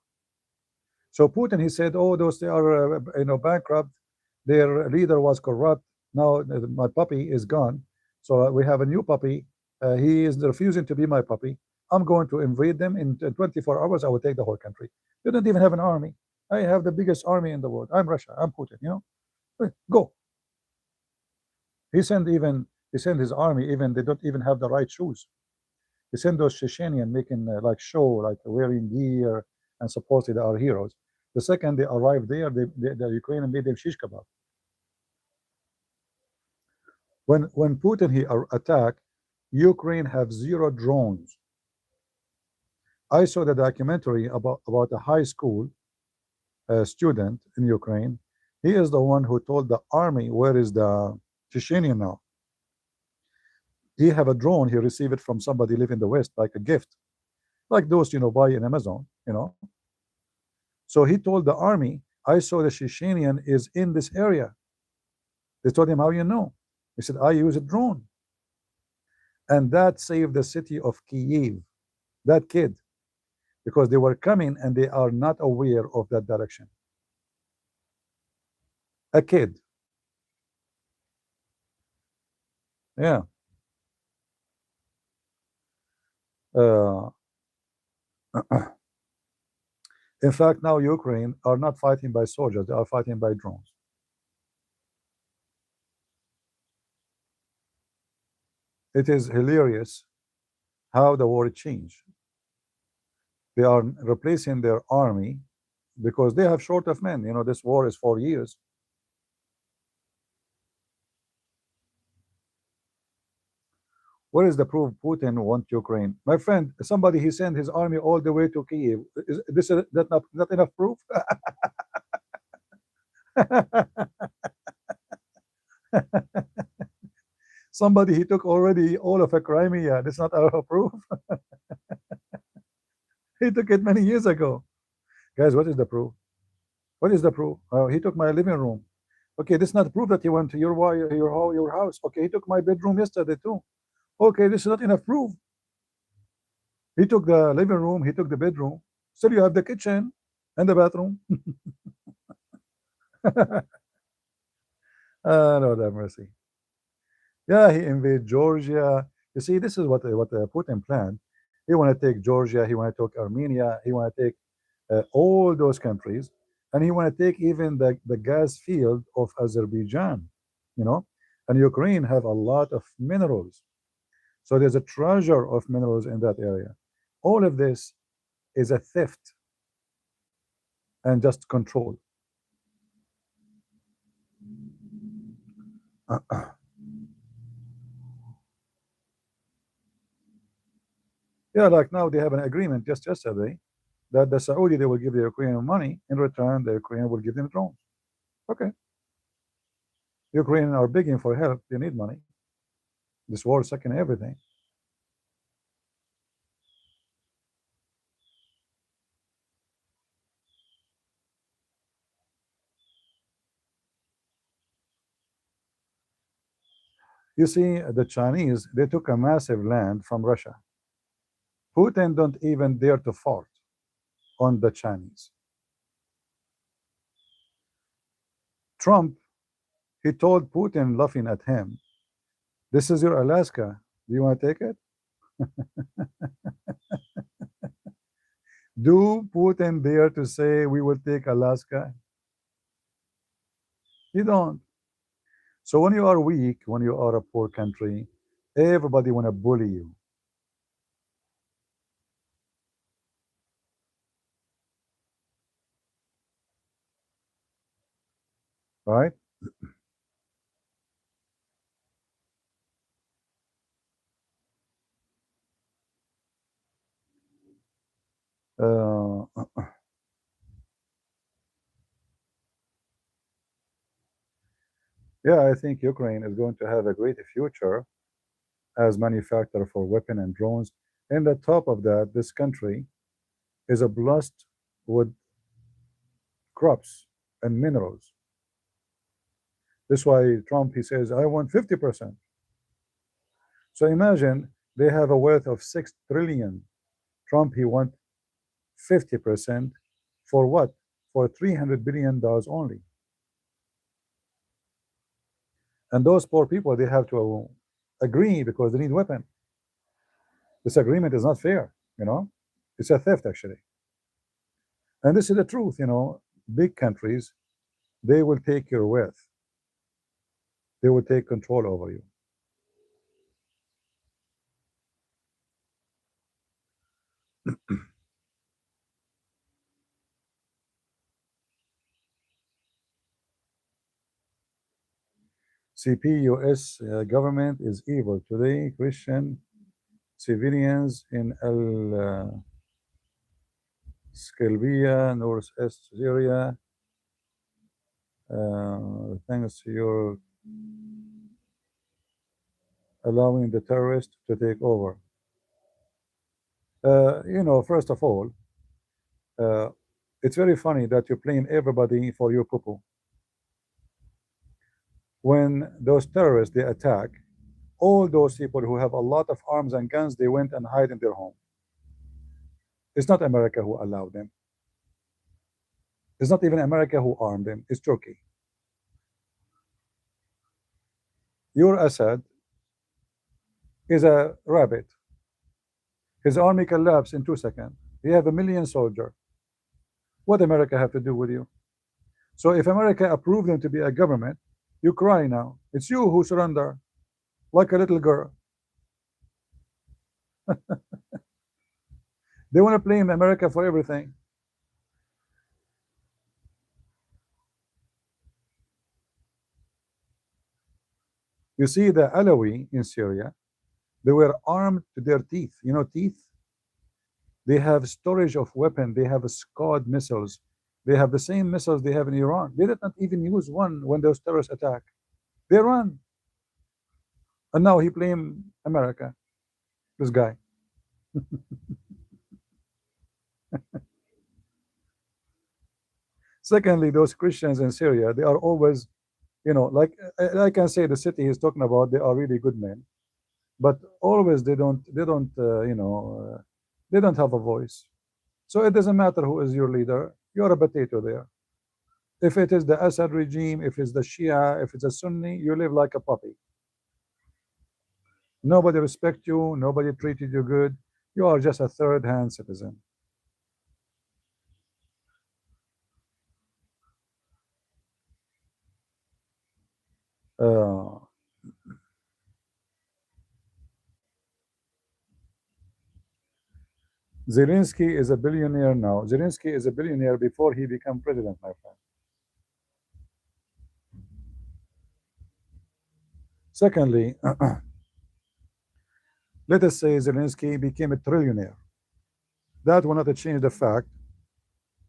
Speaker 1: So Putin, he said, oh, those they are bankrupt. Their leader was corrupt. Now my puppy is gone. So we have a new puppy. He is refusing to be my puppy. I'm going to invade them in 24 hours. I will take the whole country. You don't even have an army. I have the biggest army in the world. I'm Russia. I'm Putin. Go. He sent his army. Even they don't even have the right shoes. He sent those Chechenian making like show, like wearing gear, and supposedly they are heroes. The second they arrived there, the Ukrainian made them shish kebab. When Putin he attacked, Ukraine have 0 drones. I saw the documentary about a high school student in Ukraine. He is the one who told the army where is the Chechenian now. He have a drone. He received it from somebody live in the West, like a gift, like those buy in Amazon. So he told the army, I saw the Chechenian is in this area. They told him, how you know? He said, I use a drone. And that saved the city of Kiev, that kid, because they were coming and they are not aware of that direction. A kid. Yeah. Uh, in fact, now Ukraine are not fighting by soldiers, they are fighting by drones. It is hilarious how the war changed. They are replacing their army because they have short of men. This war is 4 years. Where is the proof Putin wants Ukraine? My friend, somebody he sent his army all the way to Kiev. Is this that not enough proof? Somebody he took already all of a Crimea. That's not our proof. He took it many years ago. Guys, what is the proof? What is the proof? He took my living room. Okay, this is not proof that he went to your house. Okay, he took my bedroom yesterday too. Okay, this is not enough proof. He took the living room, he took the bedroom. Still, you have the kitchen and the bathroom. Lord have mercy. Yeah, he invaded Georgia. You see, this is what Putin planned. He want to take Georgia. He want to take Armenia. He want to take all those countries, and he want to take even the gas field of Azerbaijan. And Ukraine have a lot of minerals. So there's a treasure of minerals in that area. All of this is a theft and just control. Yeah, like now they have an agreement just yesterday that the Saudi, they will give the Ukrainian money. In return, the Ukrainian will give them drones. Okay. Ukrainians are begging for help. They need money. This war is sucking everything. You see, the Chinese, they took a massive land from Russia. Putin don't even dare to fart on the Chinese. Trump, he told Putin, laughing at him, this is your Alaska. Do you want to take it? Do Putin dare to say we will take Alaska? You don't. So when you are weak, when you are a poor country, everybody want to bully you. Right? Uh, yeah, I think Ukraine is going to have a great future as manufacturer for weapon and drones. And the top of that, this country is blessed with crops and minerals. That's why Trump, he says, I want 50%. So imagine they have a worth of 6 trillion. Trump, he want 50% for what? For $300 billion only. And those poor people, they have to agree because they need weapon. This agreement is not fair, It's a theft, actually. And this is the truth, Big countries, they will take your wealth. They will take control over you. CP US government is evil. Today, Christian civilians in Al Skelbia, northeast Syria, thanks to your allowing the terrorists to take over. First of all, uh, it's very funny that you blame everybody for your poo-poo. When those terrorists they attack, all those people who have a lot of arms and guns, they went and hide in their home. It's not America who allowed them. It's not even America who armed them. It's Turkey. Your Assad is a rabbit. His army collapsed in 2 seconds. He have 1 million soldiers. What America have to do with you? So if America approved them to be a government, you cry now. It's you who surrender, like a little girl. They want to blame America for everything. You see the Alawi in Syria, they were armed to their teeth. You know, teeth? They have storage of weapons. They have Scud missiles. They have the same missiles they have in Iran. They did not even use one when those terrorists attack. They run. And now he blamed America, this guy. Secondly, those Christians in Syria, they are always, like I can say the city he's talking about, they are really good men, but always they don't they don't have a voice. So it doesn't matter who is your leader, you're a potato there. If it is the Assad regime, if it's the Shia, if it's a Sunni, you live like a puppy. Nobody respects you, nobody treated you good. You are just a third-hand citizen. Zelensky is a billionaire now. Zelensky is a billionaire before he became president, my friend. Secondly, let us say Zelensky became a trillionaire. That will not change the fact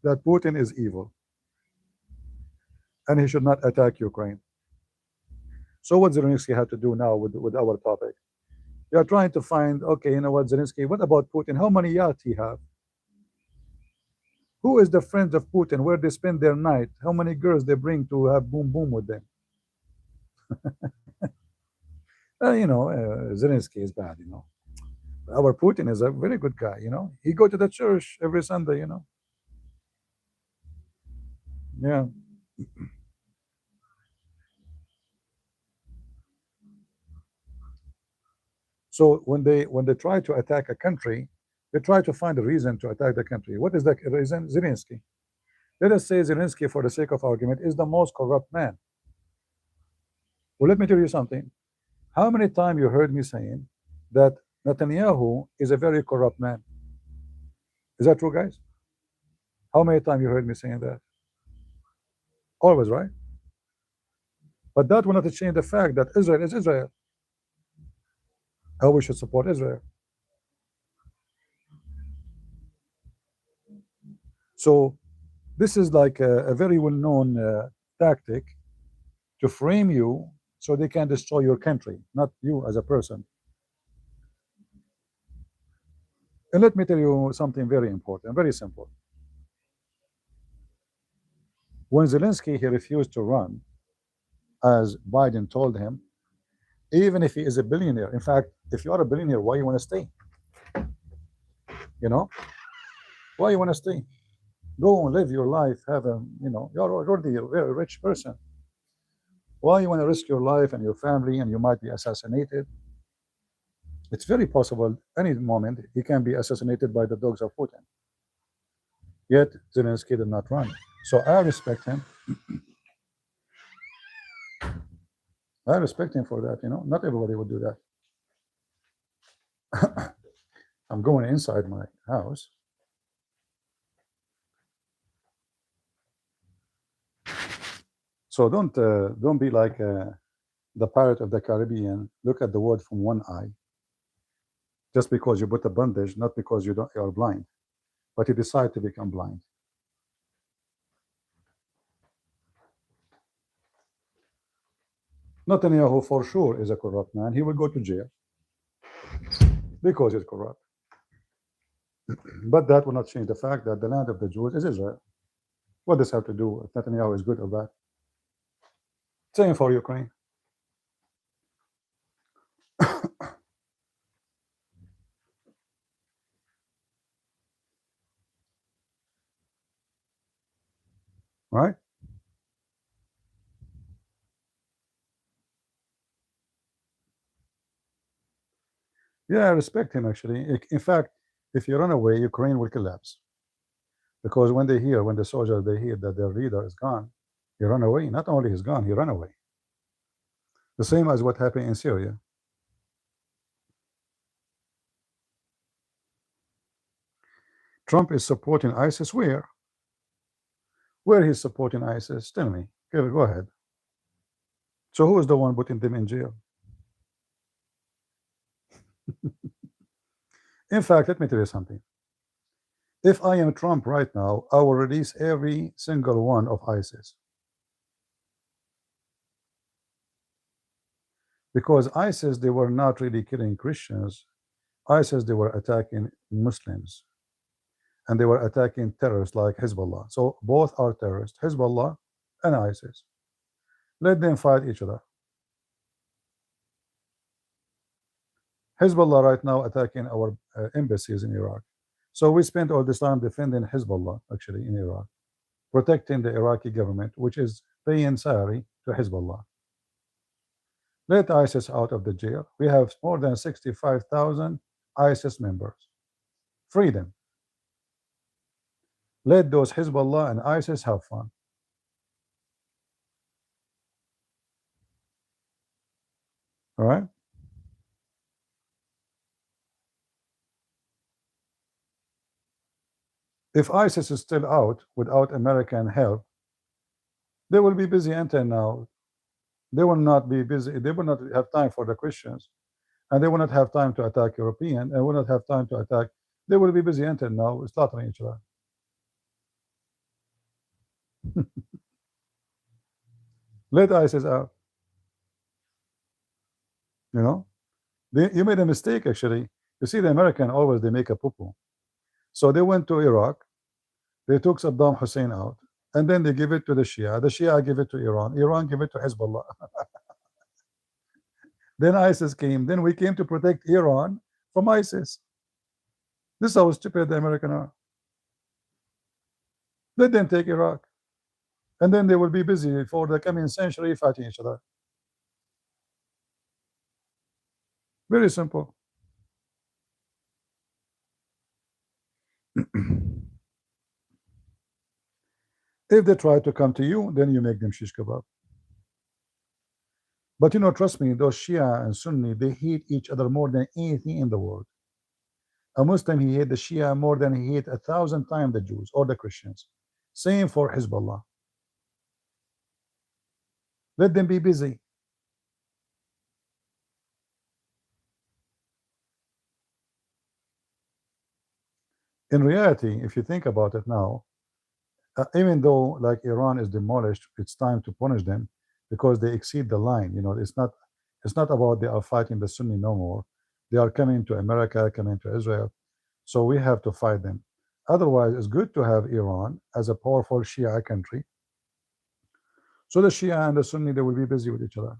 Speaker 1: that Putin is evil and he should not attack Ukraine. So what Zelensky had to do now with our topic? You are trying to find, okay, you know what, Zelensky, what about Putin? How many yachts he have? Who is the friends of Putin? Where they spend their night? How many girls they bring to have boom boom with them? Zelensky is bad, Our Putin is a very good guy, He go to the church every Sunday, Yeah. So when they try to attack a country, they try to find a reason to attack the country. What is the reason? Zelensky. Let us say Zelensky, for the sake of argument, is the most corrupt man. Well, let me tell you something. How many times you heard me saying that Netanyahu is a very corrupt man? Is that true, guys? How many times you heard me saying that? Always, right? But that will not change the fact that Israel is Israel. How we should support Israel. So this is like a very well-known tactic to frame you so they can destroy your country, not you as a person. And let me tell you something very important, very simple. When Zelensky he refused to run, as Biden told him, even if he is a billionaire, in fact, if you are a billionaire, why you want to stay? Why you want to stay? Go and live your life, have you're already a very rich person. Why you want to risk your life and your family and you might be assassinated? It's very possible any moment he can be assassinated by the dogs of Putin. Yet Zelensky did not run. So I respect him. I respect him for that, Not everybody would do that. I'm going inside my house. So don't be like the pirate of the Caribbean. Look at the world from one eye. Just because you put a bandage, not because you are blind, but you decide to become blind. Netanyahu for sure is a corrupt man. He will go to jail because he's corrupt. But that will not change the fact that the land of the Jews is Israel. What does this have to do if Netanyahu is good or bad? Same for Ukraine. Right? Yeah, I respect him actually. In fact, if you run away, Ukraine will collapse. Because when the soldiers they hear that their leader is gone, he run away. Not only he's gone, he run away. The same as what happened in Syria. Trump is supporting ISIS where? Where he's supporting ISIS? Tell me. Go ahead. So who is the one putting them in jail? In fact, let me tell you something. If I am Trump right now, I will release every single one of ISIS. Because ISIS, they were not really killing Christians. ISIS, they were attacking Muslims. And they were attacking terrorists like Hezbollah. So both are terrorists, Hezbollah and ISIS. Let them fight each other. Hezbollah right now attacking our embassies in Iraq. So we spent all this time defending Hezbollah actually in Iraq, protecting the Iraqi government, which is paying salary to Hezbollah. Let ISIS out of the jail. We have more than 65,000 ISIS members. Free them. Let those Hezbollah and ISIS have fun. All right? If ISIS is still out without American help, they will be busy until now. They will not be busy. They will not have time for the Christians, and they will not have time to attack European, and will not have time to attack. They will be busy until now slaughtering each other. Let ISIS out. You know, you made a mistake actually. You see, the American always they make a poo-poo. So they went to Iraq. They took Saddam Hussein out, and then they give it to the Shia. The Shia give it to Iran. Iran give it to Hezbollah. Then ISIS came. Then we came to protect Iran from ISIS. This is how stupid the Americans are. Let them take Iraq, and then they will be busy for the coming century fighting each other. Very simple. If they try to come to you, then you make them shish kebab. But you know, trust me, those Shia and Sunni, they hate each other more than anything in the world. A Muslim, he hate the Shia more than he hate 1,000 times the Jews or the Christians. Same for Hezbollah. Let them be busy. In reality, if you think about it now, even though like Iran is demolished, it's time to punish them because they exceed the line. You know, it's not about they are fighting the Sunni no more. They are coming to America, coming to Israel. So we have to fight them. Otherwise, it's good to have Iran as a powerful Shia country. So the Shia and the Sunni, they will be busy with each other.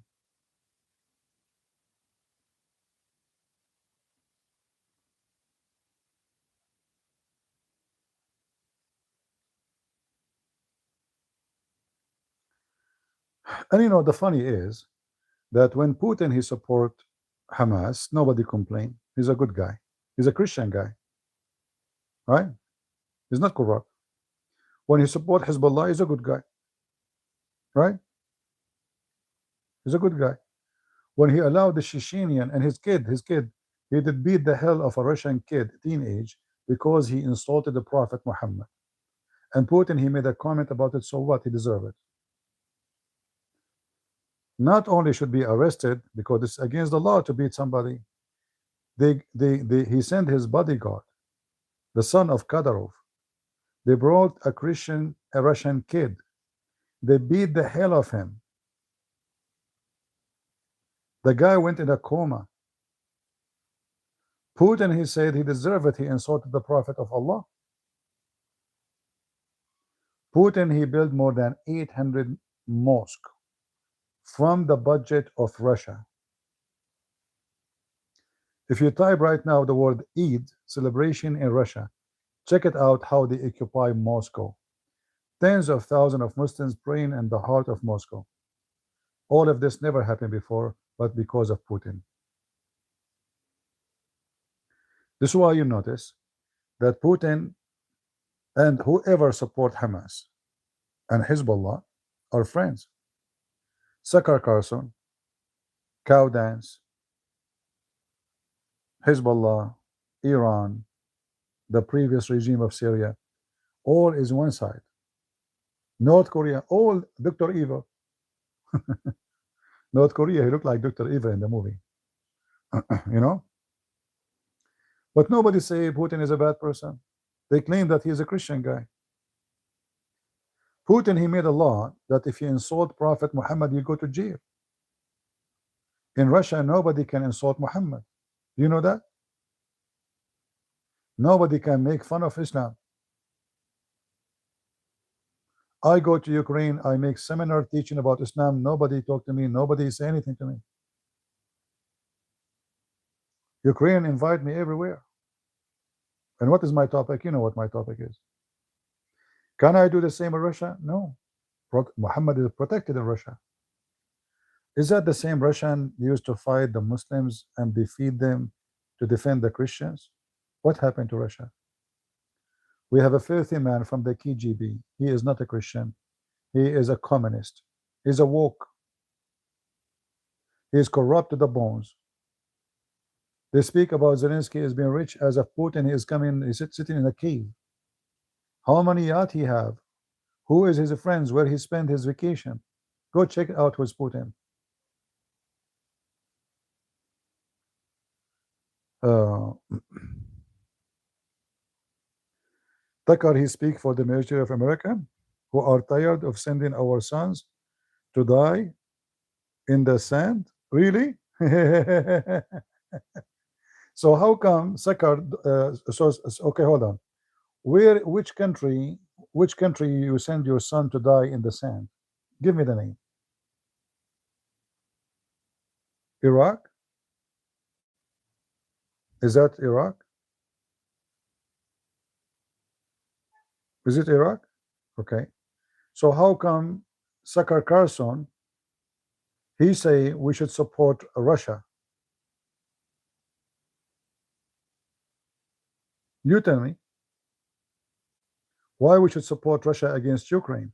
Speaker 1: And you know, the funny is that when Putin, he support Hamas, nobody complained. He's a good guy. He's a Christian guy, right? He's not corrupt. When he support Hezbollah, he's a good guy, right? He's a good guy. When he allowed the Chechenian and his kid, he did beat the hell of a Russian kid, teenage, because he insulted the Prophet Muhammad. And Putin, he made a comment about it, so what? He deserved it. Not only should be arrested because it's against the law to beat somebody, he sent his bodyguard, the son of Kadyrov. They brought a Russian kid. They beat the hell of him. The guy went in a coma. Putin, he said he deserved it. He insulted the Prophet of Allah. Putin, he built more than 800 mosques from the budget of Russia. If you type right now the word Eid, celebration in Russia, check it out how they occupy Moscow. Tens of thousands of Muslims praying in the heart of Moscow. All of this never happened before, but because of Putin. This is why you notice that Putin and whoever support Hamas and Hezbollah are friends. Tucker Carlson, Cow Dance, Hezbollah, Iran, the previous regime of Syria, all is one side. North Korea, all Dr. Evil. North Korea, he looked like Dr. Evil in the movie. You know? But nobody say Putin is a bad person. They claim that he is a Christian guy. Putin, he made a law that if you insult Prophet Muhammad, you go to jail. In Russia, nobody can insult Muhammad. Do you know that? Nobody can make fun of Islam. I go to Ukraine, I make seminar teaching about Islam. Nobody talk to me. Nobody say anything to me. Ukraine invite me everywhere. And what is my topic? You know what my topic is. Can I do the same in Russia? No. Muhammad is protected in Russia. Is that the same Russian used to fight the Muslims and defeat them to defend the Christians? What happened to Russia? We have a filthy man from the KGB. He is not a Christian. He is a communist. He's a woke. He is corrupt to the bones. They speak about Zelensky as being rich as if Putin is coming, he's sitting in a cave. How many yachts he have? Who is his friends? Where he spent his vacation? Go check it out with Putin. Tucker, he speak for the military of America, who are tired of sending our sons to die in the sand. Really? So how come Tucker? Okay, hold on. Which country you send your son to die in the sand? Give me the name. Iraq? Is that Iraq? Is it Iraq? Okay. So how come Tucker Carlson, he say we should support Russia? You tell me. Why we should support Russia against Ukraine?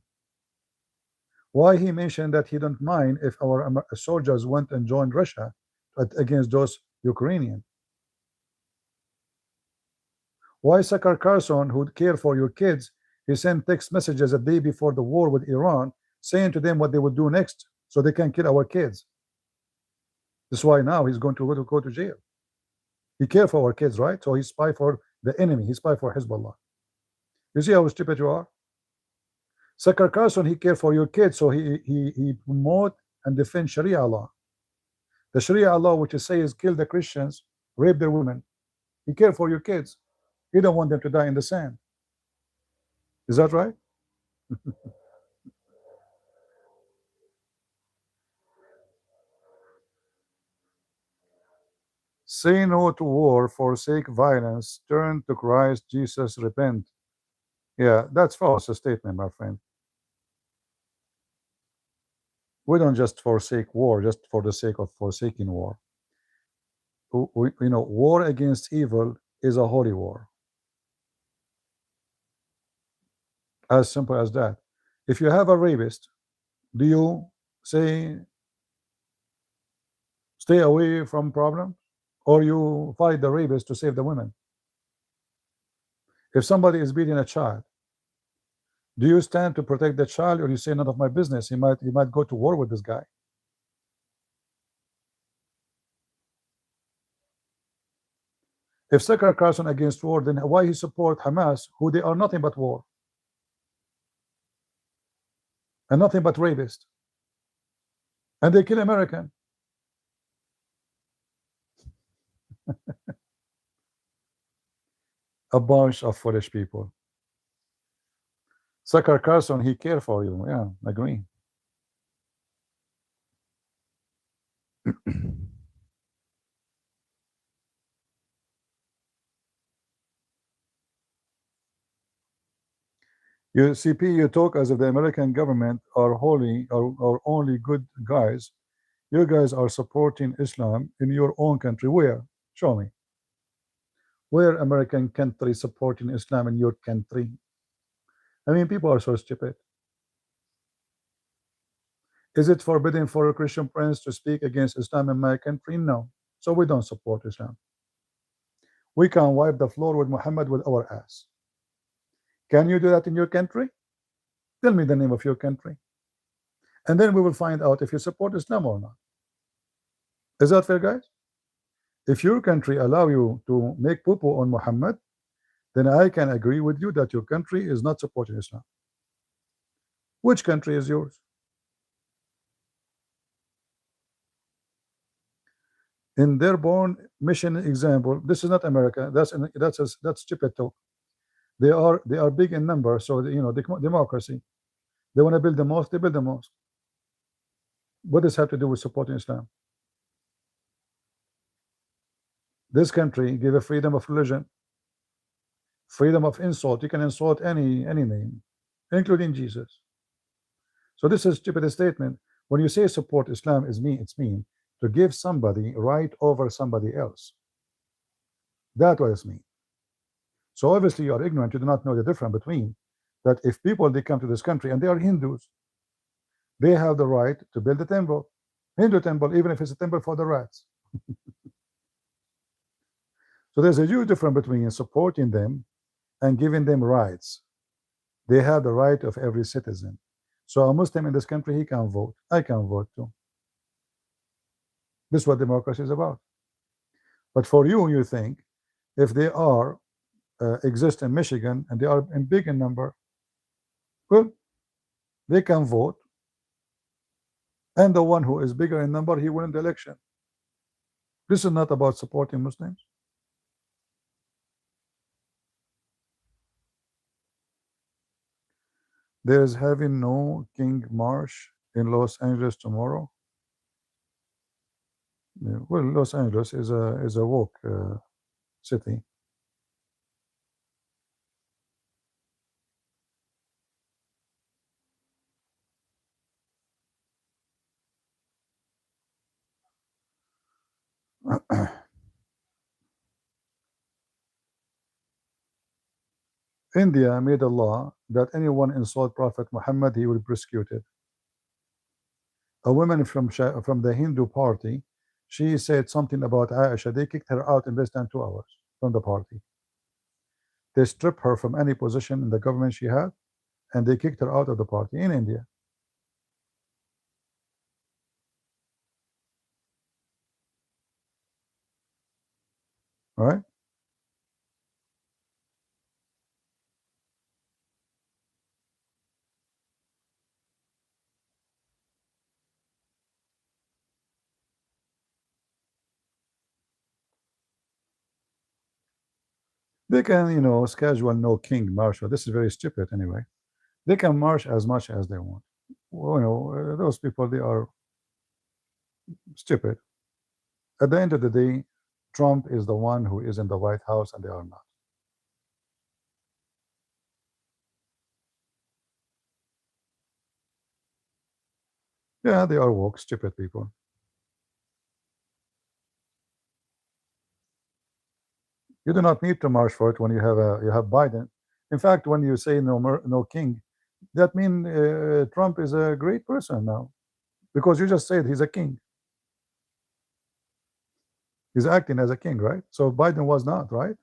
Speaker 1: Why he mentioned that he don't mind if our soldiers went and joined Russia against those Ukrainians? Why Tucker Carlson, who care for your kids, he sent text messages a day before the war with Iran, saying to them what they would do next, so they can kill our kids? This is why now he's going to go to jail. He care for our kids, right? So he spy for the enemy. He spy for Hezbollah. You see how stupid you are? Tucker Carlson, he care for your kids, so he promote and defend Sharia law. The Sharia law, which is says kill the Christians, rape their women. He care for your kids. He don't want them to die in the sand. Is that right? Say no to war, forsake violence, turn to Christ Jesus, repent. Yeah, that's false statement, my friend. We don't just forsake war just for the sake of forsaking war. You know, war against evil is a holy war. As simple as that. If you have a rapist, do you say stay away from problems, or you fight the rapist to save the women? If somebody is beating a child, do you stand to protect the child, or you say none of my business? He might go to war with this guy. If Tucker Carlson against war, then why he support Hamas, who they are nothing but war and nothing but rapists, and they kill American? A bunch of foolish people. Sucker Carson, he care for you. Yeah, agree. You CP, you talk as if the American government are holy or only good guys. You guys are supporting Islam in your own country. Where? Show me. Where American country supporting Islam in your country? I mean, people are so stupid. Is it forbidden for a Christian prince to speak against Islam in my country? No. So we don't support Islam. We can wipe the floor with Muhammad with our ass. Can you do that in your country? Tell me the name of your country. And then we will find out if you support Islam or not. Is that fair, guys? If your country allow you to make poo-poo on Muhammad, then I can agree with you that your country is not supporting Islam. Which country is yours? In their born mission example, this is not America. That's stupid talk. They are big in number, so democracy. They want to build the mosque. They build the mosque. What does have to do with supporting Islam? This country give a freedom of religion, freedom of insult. You can insult any name, including Jesus. So this is stupid statement. When you say support Islam, it's mean to give somebody right over somebody else. That's what it's mean. So obviously you are ignorant. You do not know the difference between that. If people they come to this country and they are Hindus, they have the right to build a temple, Hindu temple, even if it's a temple for the rats. So there's a huge difference between supporting them and giving them rights. They have the right of every citizen. So a Muslim in this country, he can vote. I can vote too. This is what democracy is about. But for you, you think if they are exist in Michigan and they are in big in number, well, they can vote, and the one who is bigger in number, he win the election. This is not about supporting Muslims. There's having no King March in Los Angeles tomorrow. Yeah, well, Los Angeles is a woke city. India made a law that anyone insult Prophet Muhammad, he will be persecuted. A woman from the Hindu party, she said something about Aisha. They kicked her out in less than 2 hours from the party. They stripped her from any position in the government she had, and they kicked her out of the party in India. All right? They can, schedule no king march. This is very stupid anyway. They can march as much as they want. Well, those people, they are stupid. At the end of the day, Trump is the one who is in the White House and they are not. Yeah, they are woke, stupid people. You do not need to march for it when you have Biden. In fact, when you say no king, that means Trump is a great person now, because you just said he's a king. He's acting as a king, right? So Biden was not, right?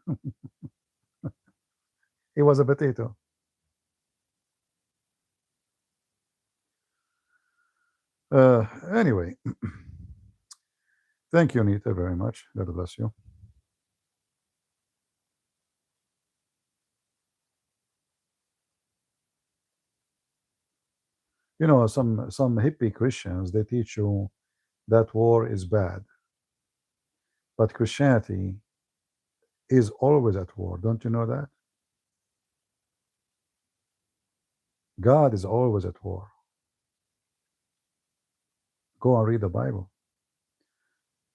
Speaker 1: He was a potato. Anyway, thank you, Nita, very much. God bless you. Some hippie Christians, they teach you that war is bad. But Christianity is always at war. Don't you know that? God is always at war. Go and read the Bible.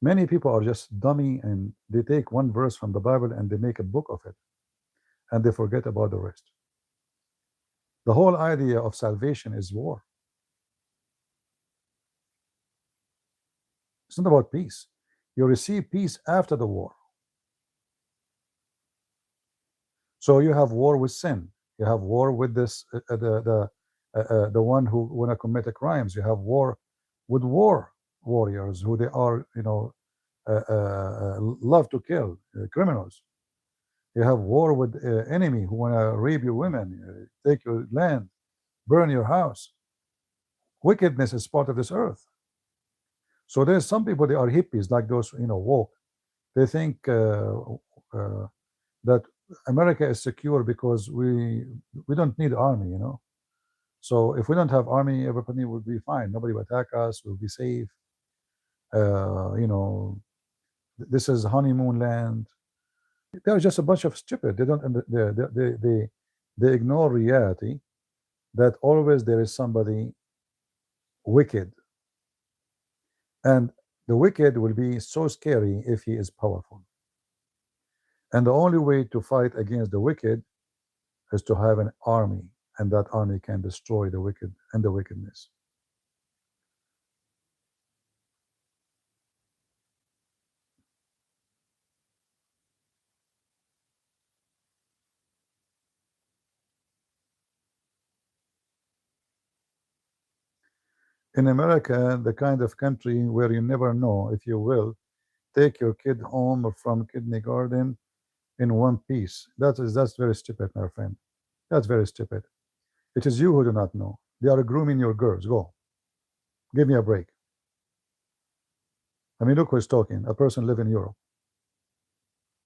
Speaker 1: Many people are just dummy and they take one verse from the Bible and they make a book of it and they forget about the rest. The whole idea of salvation is war. It's not about peace. You receive peace after the war. So you have war with sin. You have war with this the one who want to commit the crimes. You have war with war warriors who they are love to kill criminals. You have war with enemy who want to rape your women, take your land, burn your house. Wickedness is part of this earth. So there's some people, they are hippies, like those woke. They think that America is secure because we don't need army. So if we don't have army, everybody will be fine. Nobody will attack us. We'll be safe. This is honeymoon land. They're just a bunch of stupid. They don't. They ignore reality. That always there is somebody wicked, and the wicked will be so scary if he is powerful. And the only way to fight against the wicked is to have an army, and that army can destroy the wicked and the wickedness. In America, the kind of country where you never know if you will take your kid home or from kindergarten in one piece. That's very stupid, my friend. That's very stupid. It is you who do not know. They are grooming your girls. Go. Give me a break. I mean, look who's talking. A person live in Europe.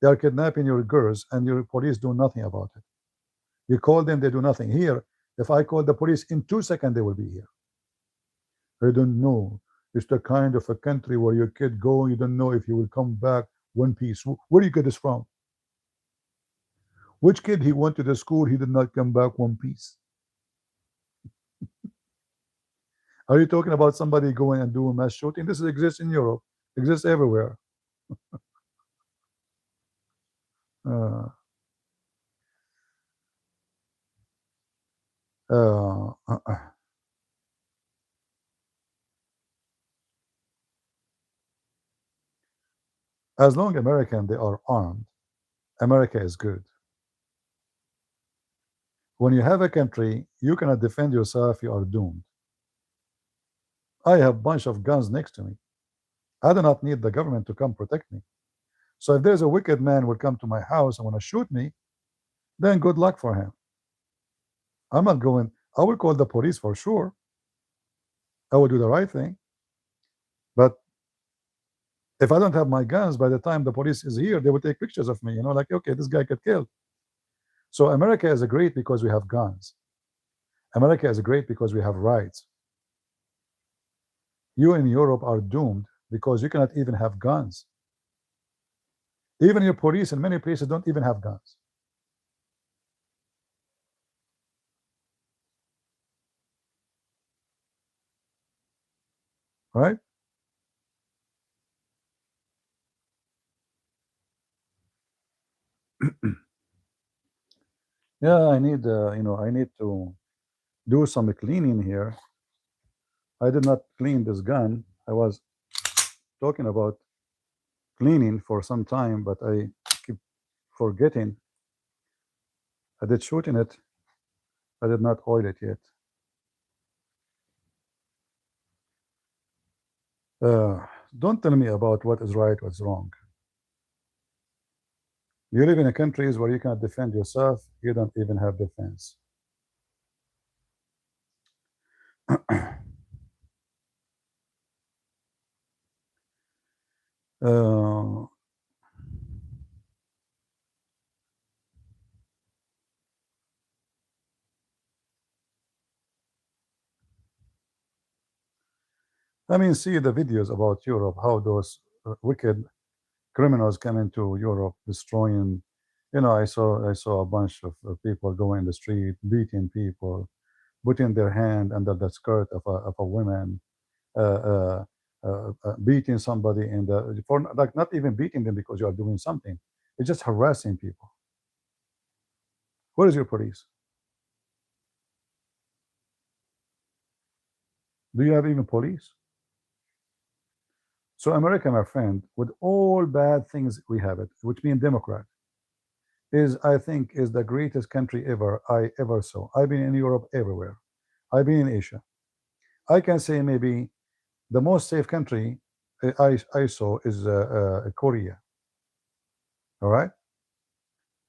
Speaker 1: They are kidnapping your girls and your police do nothing about it. You call them, they do nothing. Here, if I call the police, in 2 seconds they will be here. I don't know. It's the kind of a country where your kid go, you don't know if he will come back one piece. Where do you get this from? Which kid he went to the school, he did not come back one piece? Are you talking about somebody going and doing mass shooting? This exists in Europe, exists everywhere. Uh, uh, uh, as long American they are armed, America is good. When you have a country, you cannot defend yourself, you are doomed. I have a bunch of guns next to me. I do not need the government to come protect me. So if there's a wicked man will come to my house and want to shoot me, then good luck for him. I'm not going, I will call the police for sure. I will do the right thing. But if I don't have my guns, by the time the police is here, they will take pictures of me, like, okay, this guy got killed. So America is great because we have guns. America is great because we have rights. You in Europe are doomed because you cannot even have guns. Even your police in many places don't even have guns. Right? Yeah, I need, I need to do some cleaning here. I did not clean this gun. I was talking about cleaning for some time, but I keep forgetting. I did shoot in it. I did not oil it yet. Don't tell me about what is right, what's wrong. You live in a countries where you cannot defend yourself. You don't even have defense. uh, I mean, see the videos about Europe, how those wicked criminals coming to Europe, destroying. You know, I saw a bunch of people going in the street, beating people, putting their hand under the skirt of a woman, uh, uh, beating somebody in the for like not even beating them because you are doing something. It's just harassing people. Where is your police? Do you have even police? So America, my friend, with all bad things we have it, which means Democrat, is I think is the greatest country ever I ever saw. I've been in Europe everywhere. I've been in Asia. I can say maybe the most safe country I saw is Korea. All right,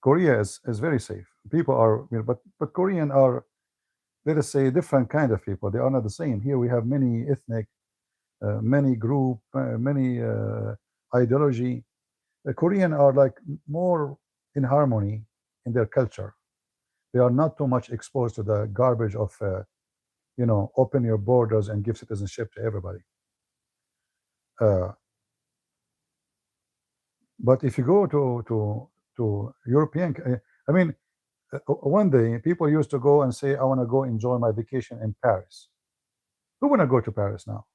Speaker 1: Korea is very safe. People are, you know, but Korean are, let us say, different kind of people. They are not the same. Here we have many ethnic, many group, many ideology. The Korean are like more in harmony in their culture. They are not too much exposed to the garbage of, open your borders and give citizenship to everybody. Uh, but if you go to European, I mean, one day people used to go and say, "I want to go enjoy my vacation in Paris." Who want to go to Paris now?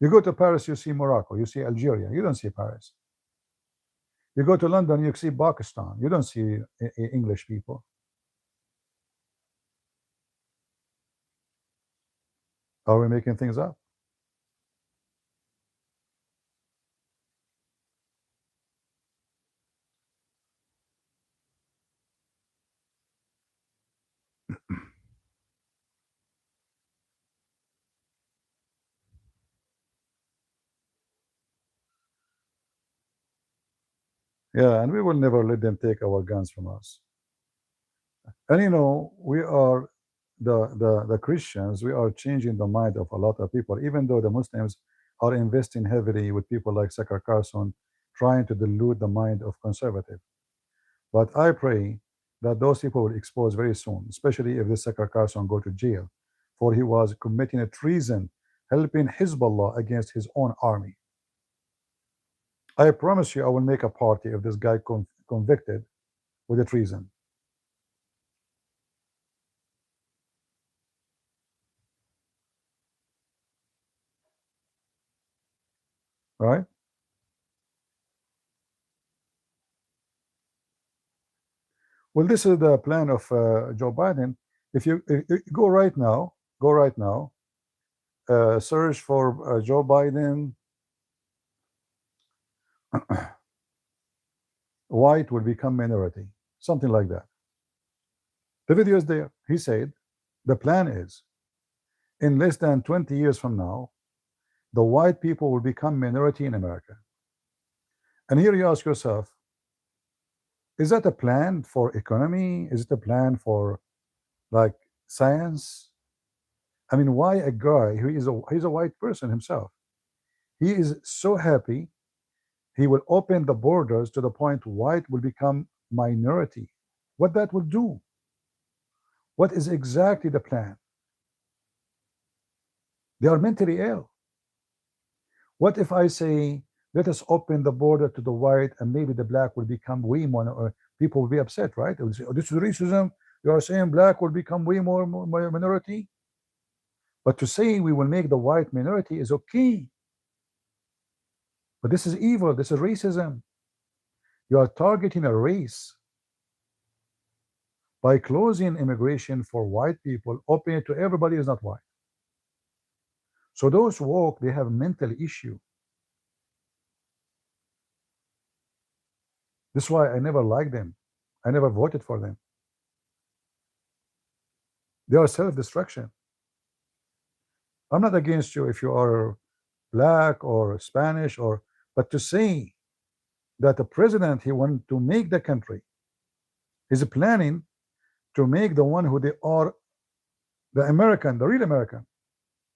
Speaker 1: You go to Paris, you see Morocco, you see Algeria, you don't see Paris. You go to London, you see Pakistan, you don't see English people. Are we making things up? Yeah, and we will never let them take our guns from us. And we are the Christians, we are changing the mind of a lot of people, even though the Muslims are investing heavily with people like Sakar Carson, trying to delude the mind of conservative. But I pray that those people will expose very soon, especially if this Sakar Carson go to jail, for he was committing a treason, helping Hezbollah against his own army. I promise you, I will make a party if this guy convicted with a treason. Right? Well, this is the plan of Joe Biden. If you go right now, search for Joe Biden, white will become minority, something like that. The video is there. He said the plan is in less than 20 years from now, the white people will become minority in America. And here you ask yourself, is that a plan for economy? Is it a plan for like science? I mean, why a guy who is he's a white person himself? He is so happy he will open the borders to the point white will become minority. What that will do? What is exactly the plan? They are mentally ill. What if I say, let us open the border to the white and maybe the black will become way more, or people will be upset, right? They will say, oh, this is racism. You are saying black will become way more minority. But to say we will make the white minority is okay. But this is evil. This is racism. You are targeting a race. By closing immigration for white people, opening it to everybody is not white. So those woke, they have mental issue. This is why I never liked them. I never voted for them. They are self-destruction. I'm not against you if you are black or Spanish but to say that the president he wanted to make the country, he's planning to make the one who they are, the American, the real American,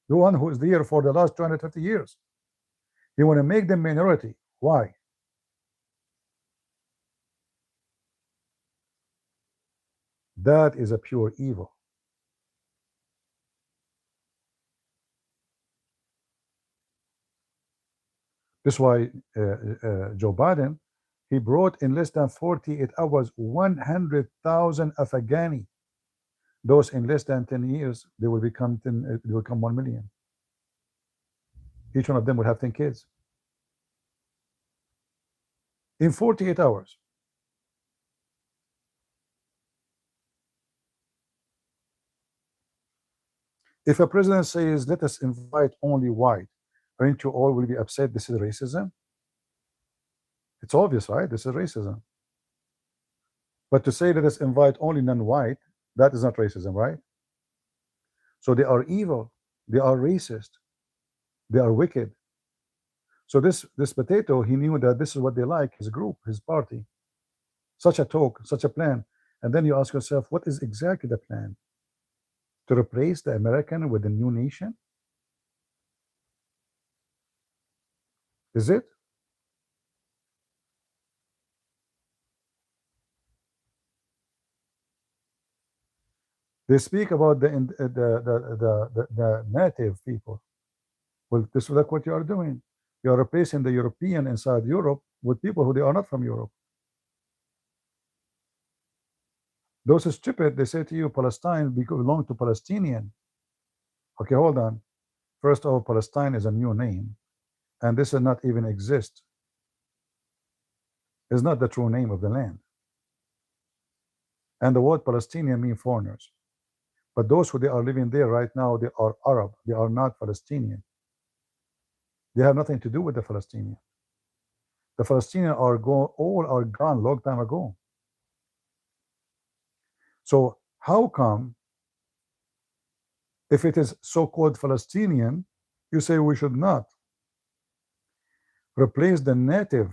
Speaker 1: the one who is there for the last 250 years. He want to make them minority. Why? That is a pure evil. This is why Joe Biden, he brought in less than 48 hours 100,000 Afghani. Those in less than 10 years, they will become 10, they will become 1 million. Each one of them will have 10 kids. In 48 hours. If a president says, let us invite only white, aren't you all will be upset this is racism? It's obvious, right? This is racism. But to say let us invite only non-white, that is not racism, right? So they are evil, they are racist, they are wicked. So this potato, he knew that this is what they like, his group, his party. Such a talk, such a plan. And then you ask yourself, what is exactly the plan? To replace the American with a new nation? Is it? They speak about the native people. Well, this is like what you are doing. You are replacing the European inside Europe with people who they are not from Europe. Those are stupid. They say to you, Palestine belong to Palestinian. Okay, hold on. First of all, Palestine is a new name, and this does not even exist. It's not the true name of the land. And the word Palestinian means foreigners. But those who they are living there right now, they are Arab. They are not Palestinian. They have nothing to do with the Palestinian. The Palestinians are all are gone long time ago. So how come, if it is so-called Palestinian, you say we should not replace the native,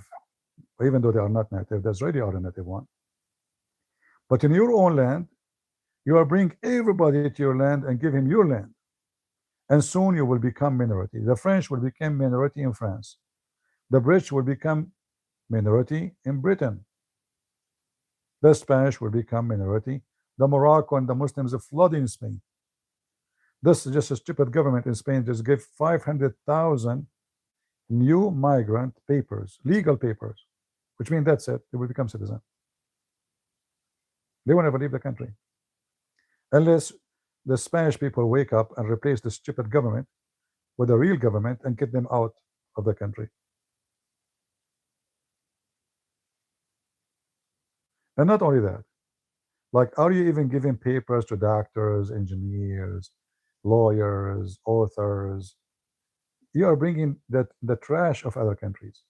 Speaker 1: even though they are not native, that's already are a native one. But in your own land, you are bring everybody to your land and give him your land. And soon you will become minority. The French will become minority in France. The British will become minority in Britain. The Spanish will become minority. The Morocco and the Muslims are flooding Spain. This is just a stupid government in Spain just gave 500,000 new migrant papers, legal papers, which means that's it, they will become citizen. They will never leave the country. Unless the Spanish people wake up and replace the stupid government with a real government and get them out of the country. And not only that, like, are you even giving papers to doctors, engineers, lawyers, authors? You are bringing the trash of other countries.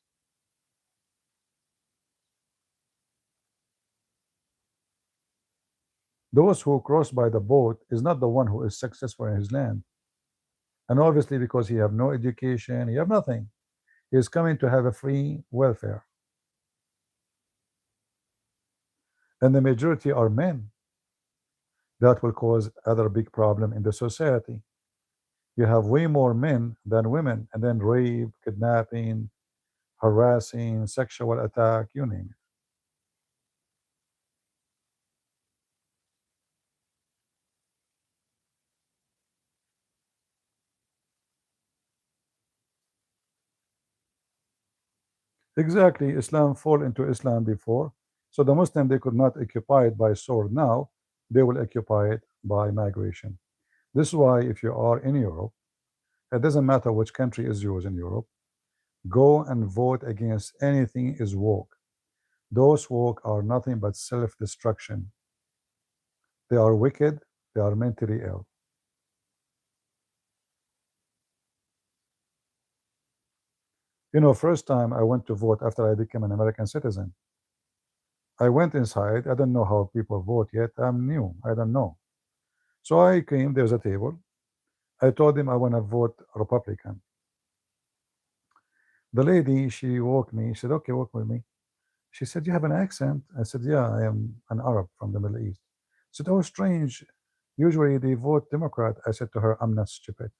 Speaker 1: Those who cross by the boat is not the one who is successful in his land. And obviously, because he have no education, he have nothing. He is coming to have a free welfare. And the majority are men. That will cause other big problem in the society. You have way more men than women, and then rape, kidnapping, harassing, sexual attack, you name it. Exactly, Islam fall into Islam before. So the Muslim, they could not occupy it by sword. Now they will occupy it by migration. This is why if you are in Europe, it doesn't matter which country is yours in Europe, go and vote against anything is woke. Those woke are nothing but self-destruction. They are wicked, they are mentally ill. You know, first time I went to vote after I became an American citizen, I went inside. I don't know how people vote yet. I'm new. I don't know. So I came, there's a table. I told him I want to vote Republican. The lady, she walked me. She said, okay, walk with me. She said, you have an accent? I said, yeah, I am an Arab from the Middle East. She said, oh, strange. Usually they vote Democrat. I said to her, I'm not stupid.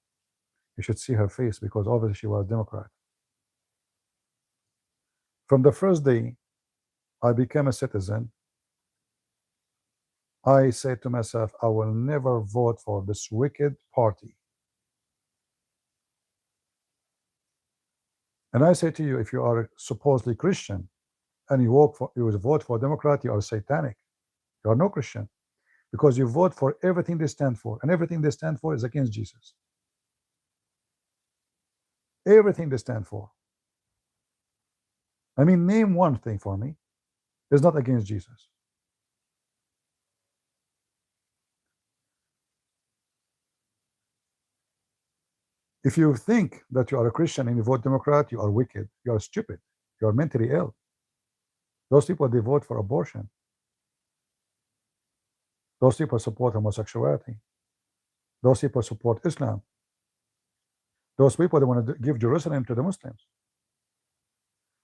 Speaker 1: You should see her face because obviously she was Democrat. From the first day I became a citizen, I said to myself, I will never vote for this wicked party. And I say to you, if you are supposedly Christian and you vote for Democrat, you are satanic. You are no Christian because you vote for everything they stand for, and everything they stand for is against Jesus. Everything they stand for. I mean, name one thing for me is not against Jesus. If you think that you are a Christian and you vote Democrat, you are wicked. You are stupid. You are mentally ill. Those people, they vote for abortion. Those people support homosexuality. Those people support Islam. Those people, they want to give Jerusalem to the Muslims.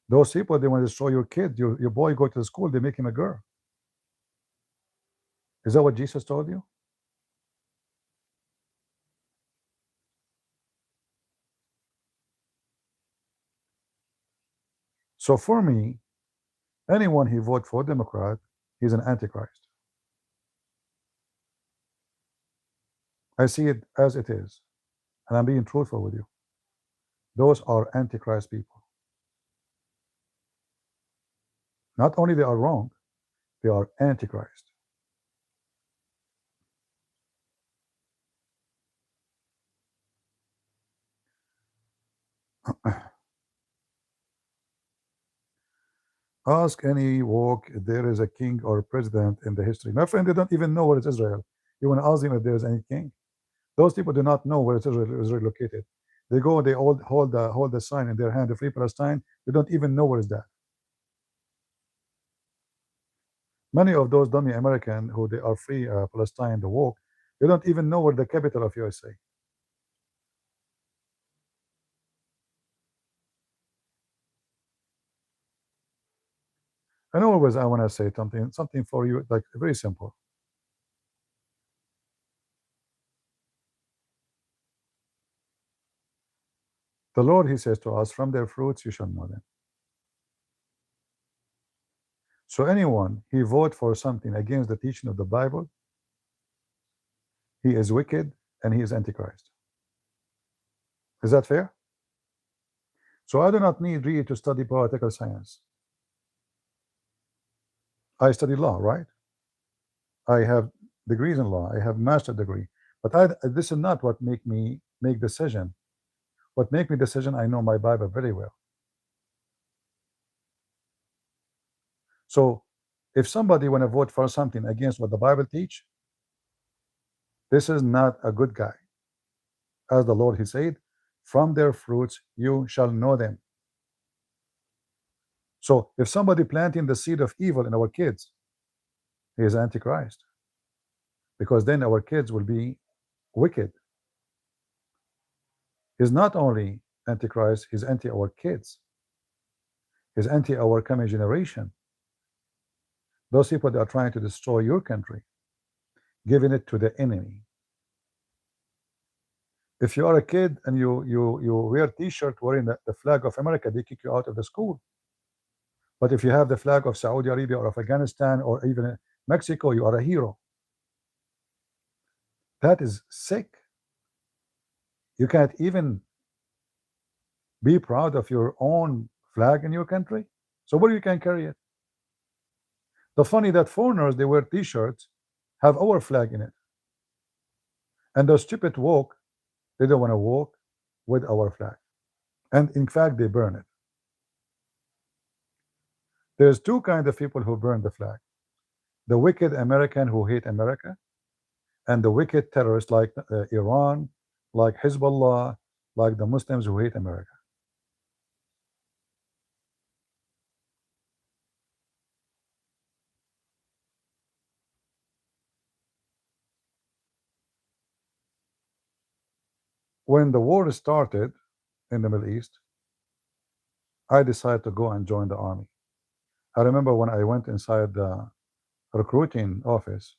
Speaker 1: Those people, they want to destroy your kid. Your boy go to the school, they make him a girl. Is that what Jesus told you? So for me, anyone who vote for Democrat, he's an antichrist. I see it as it is, and I'm being truthful with you. Those are antichrist people. Not only they are wrong, they are antichrist. Ask any walk if there is a king or president in the history. My friend, they don't even know where is Israel. You want to ask them if there is any king. Those people do not know where Israel located. They go, they hold the sign in their hand, the Free Palestine. They don't even know where is that. Many of those dummy American who they are free Palestine, the walk, they don't even know where the capital of USA. And always I want to say something for you, like very simple. The Lord, he says to us, from their fruits you shall know them. So anyone he vote for something against the teaching of the Bible, he is wicked and he is antichrist. Is that fair? So I do not need really to study political science. I study law, right? I have degrees in law. I have master degree. But this is not what make me make decision. What make me decision, I know my Bible very well. So if somebody want to vote for something against what the Bible teach, this is not a good guy. As the Lord, he said, from their fruits you shall know them. So if somebody planting the seed of evil in our kids, he is antichrist, because then our kids will be wicked. He's not only antichrist, he's anti our kids, he's anti our coming generation. Those people that are trying to destroy your country, giving it to the enemy. If you are a kid and you wear t-shirt wearing the flag of America, they kick you out of the school. But if you have the flag of Saudi Arabia or of Afghanistan or even Mexico, you are a hero. That is sick. You can't even be proud of your own flag in your country. So where you can carry it? The funny that foreigners, they wear t-shirts, have our flag in it. And those stupid woke, they don't want to walk with our flag. And in fact, they burn it. There's two kinds of people who burn the flag. The wicked American who hate America, and the wicked terrorists like Iran, like Hezbollah, like the Muslims who hate America. When the war started in the Middle East, I decided to go and join the army. I remember when I went inside the recruiting office,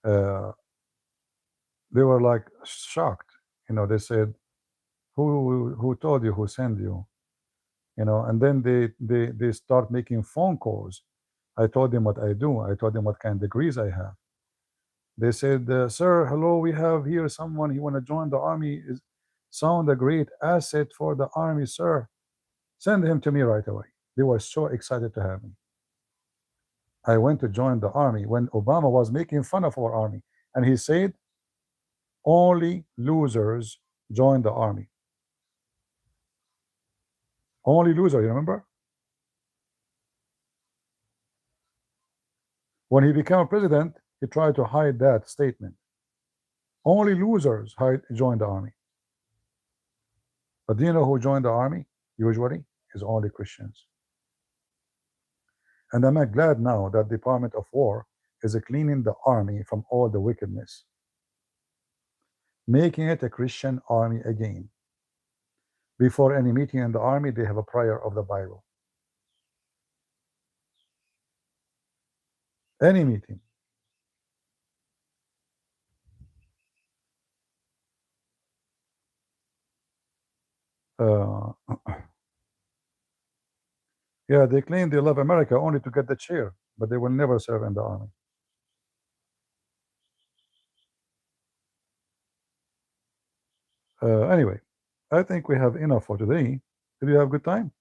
Speaker 1: they were like shocked. You know, they said, who told you, who sent you? You know, and then they start making phone calls. I told them what I do. I told them what kind of degrees I have. They said, sir, hello, we have here someone, he want to join the army. sound a great asset for the army, sir. Send him to me right away. They were so excited to have me. I went to join the army when Obama was making fun of our army, and he said, only losers join the army. Only loser, you remember? When he became president, he tried to hide that statement. Only losers join the army. But do you know who joined the army? Usually, is only Christians. And I'm glad now that Department of War is cleaning the army from all the wickedness, making it a Christian army again. Before any meeting in the army, they have a prayer of the Bible. Any meeting. Yeah, they claim they love America only to get the chair, but they will never serve in the army. Anyway, I think we have enough for today. Did you have a good time?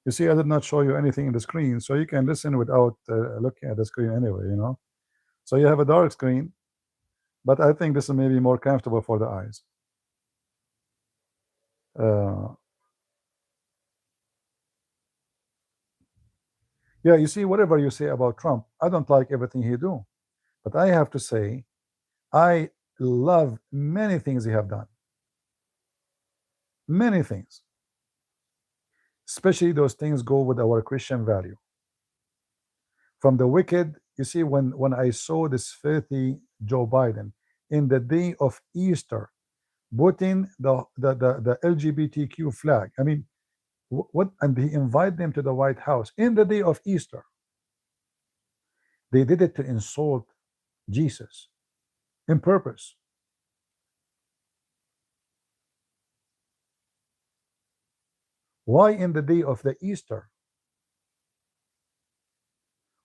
Speaker 1: You see, I did not show you anything in the screen, so you can listen without looking at the screen anyway, you know. So you have a dark screen, but I think this is maybe more comfortable for the eyes. Yeah, you see, whatever you say about Trump, I don't like everything he do, but I have to say, I love many things he have done. Many things. Especially those things go with our Christian value. From the wicked, you see, when I saw this filthy Joe Biden in the day of Easter, putting the LGBTQ flag. I mean, what? And he invited them to the White House in the day of Easter. They did it to insult Jesus in purpose. Why in the day of the Easter?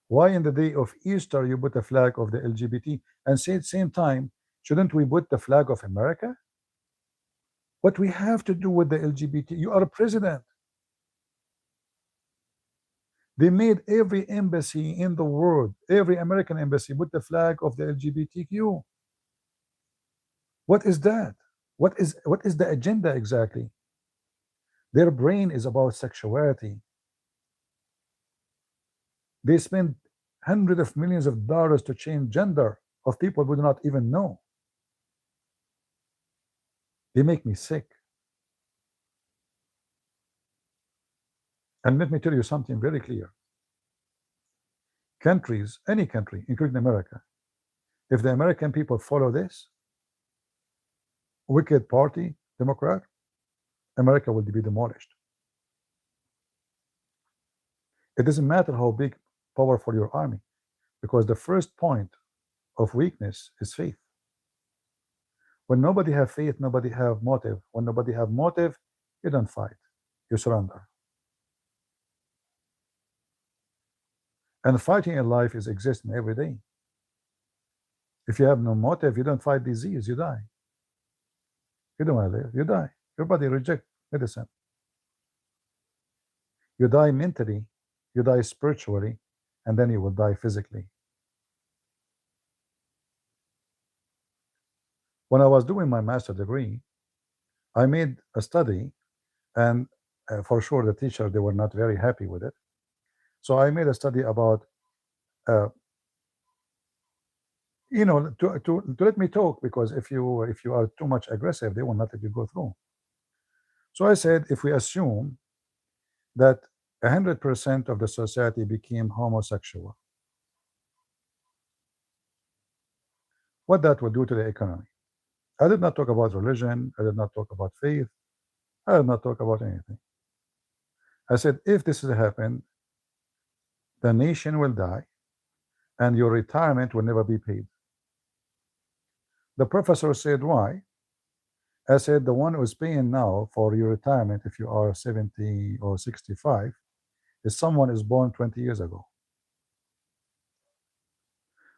Speaker 1: Why in the day of Easter you put a flag of the LGBT and say at the same time, shouldn't we put the flag of America? What we have to do with the LGBT? You are a president. They made every embassy in the world, every American embassy, put the flag of the LGBTQ. What is that? What is the agenda exactly? Their brain is about sexuality. They spend hundreds of millions of dollars to change gender of people who do not even know. They make me sick. And let me tell you something very clear. Countries, any country, including America, if the American people follow this wicked party, Democrat, America will be demolished. It doesn't matter how big, powerful your army, because the first point of weakness is faith. When nobody have faith, nobody have motive. When nobody have motive, you don't fight, you surrender. And fighting in life is existing every day. If you have no motive, you don't fight disease, you die. You don't want to live, you die. Your body rejects medicine. You die mentally, you die spiritually, and then you will die physically. When I was doing my master's degree, I made a study, and for sure the teacher, they were not very happy with it. So I made a study about, you know, to let me talk, because if you are too much aggressive, they will not let you go through. So I said, if we assume that 100% of the society became homosexual, what that would do to the economy. I did not talk about religion, I did not talk about faith, I did not talk about anything. I said, if this has happened, the nation will die and your retirement will never be paid. The professor said, why? I said, the one who is paying now for your retirement, if you are 70 or 65, is someone is born 20 years ago.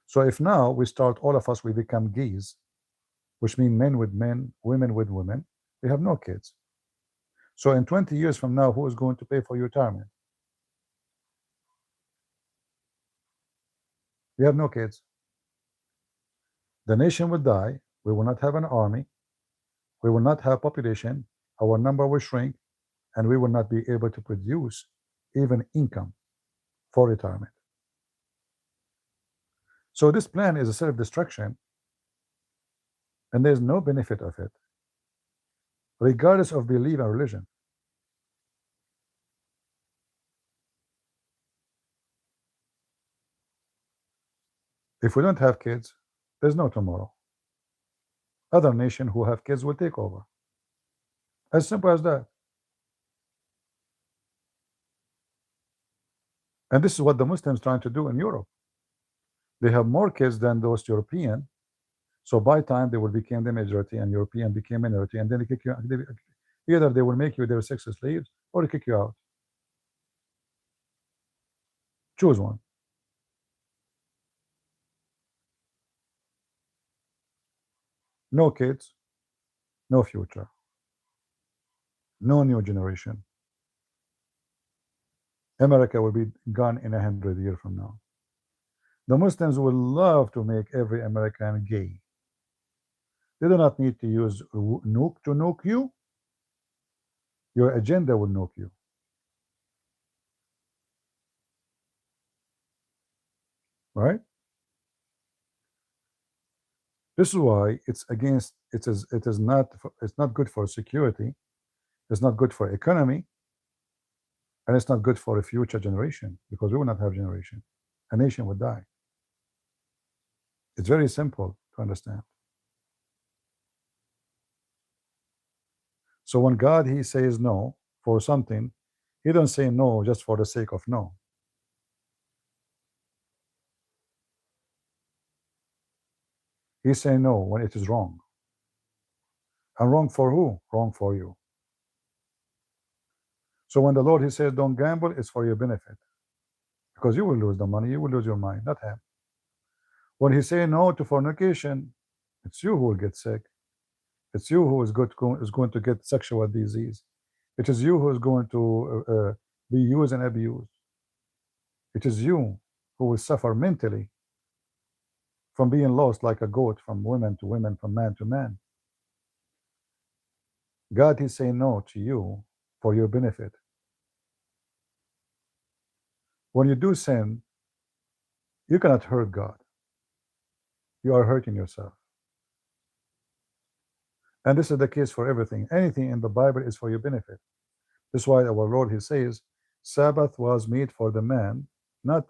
Speaker 1: So if now we start, all of us, we become gays, which means men with men, women with women. We have no kids. So in 20 years from now, who is going to pay for your retirement? We have no kids. The nation will die. We will not have an army. We will not have population. Our number will shrink, and we will not be able to produce even income for retirement. So this plan is a self-destruction, and there's no benefit of it, regardless of belief and religion. If we don't have kids, there's no tomorrow. Other nations who have kids will take over. As simple as that. And this is what the Muslims trying to do in Europe. They have more kids than those European. So by time they will become the majority and European became minority, and then they kick you out. Either they will make you their sex slaves or they kick you out. Choose one. No kids, no future, no new generation. America will be gone in 100 years from now. The Muslims will love to make every American gay. They do not need to use nuke to nuke you. Your agenda will nuke you. Right? This is why it's against. It's not good for security. It's not good for economy, and it's not good for a future generation, because we will not have generation. A nation would die. It's very simple to understand. So when God, he says no for something, he don't say no just for the sake of no. He say no when it is wrong. And wrong for who? Wrong for you. So when the Lord, he says don't gamble, it's for your benefit, because you will lose the money, you will lose your mind, not him. When he say no to fornication, it's you who will get sick. It's you who is going to get sexual disease. It is you who is going to be used and abused. It is you who will suffer mentally from being lost like a goat from women to women, from man to man. God is saying no to you for your benefit. When you do sin, you cannot hurt God. You are hurting yourself. And this is the case for everything. Anything in the Bible is for your benefit. This is why our Lord, he says, Sabbath was made for the man, not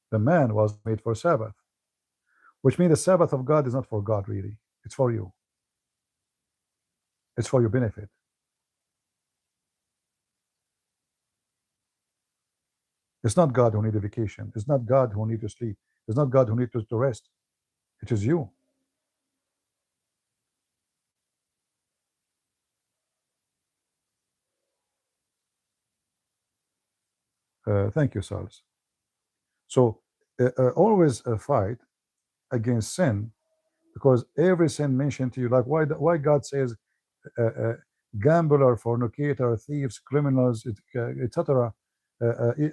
Speaker 1: the man was made for Sabbath. Which means the Sabbath of God is not for God, really. It's for you. It's for your benefit. It's not God who needs a vacation. It's not God who needs to sleep. It's not God who needs to rest. It is you. Thank you, Salas. So always fight against sin, because every sin mentioned to you, like why God says gambler, fornicator, thieves, criminals, etc.,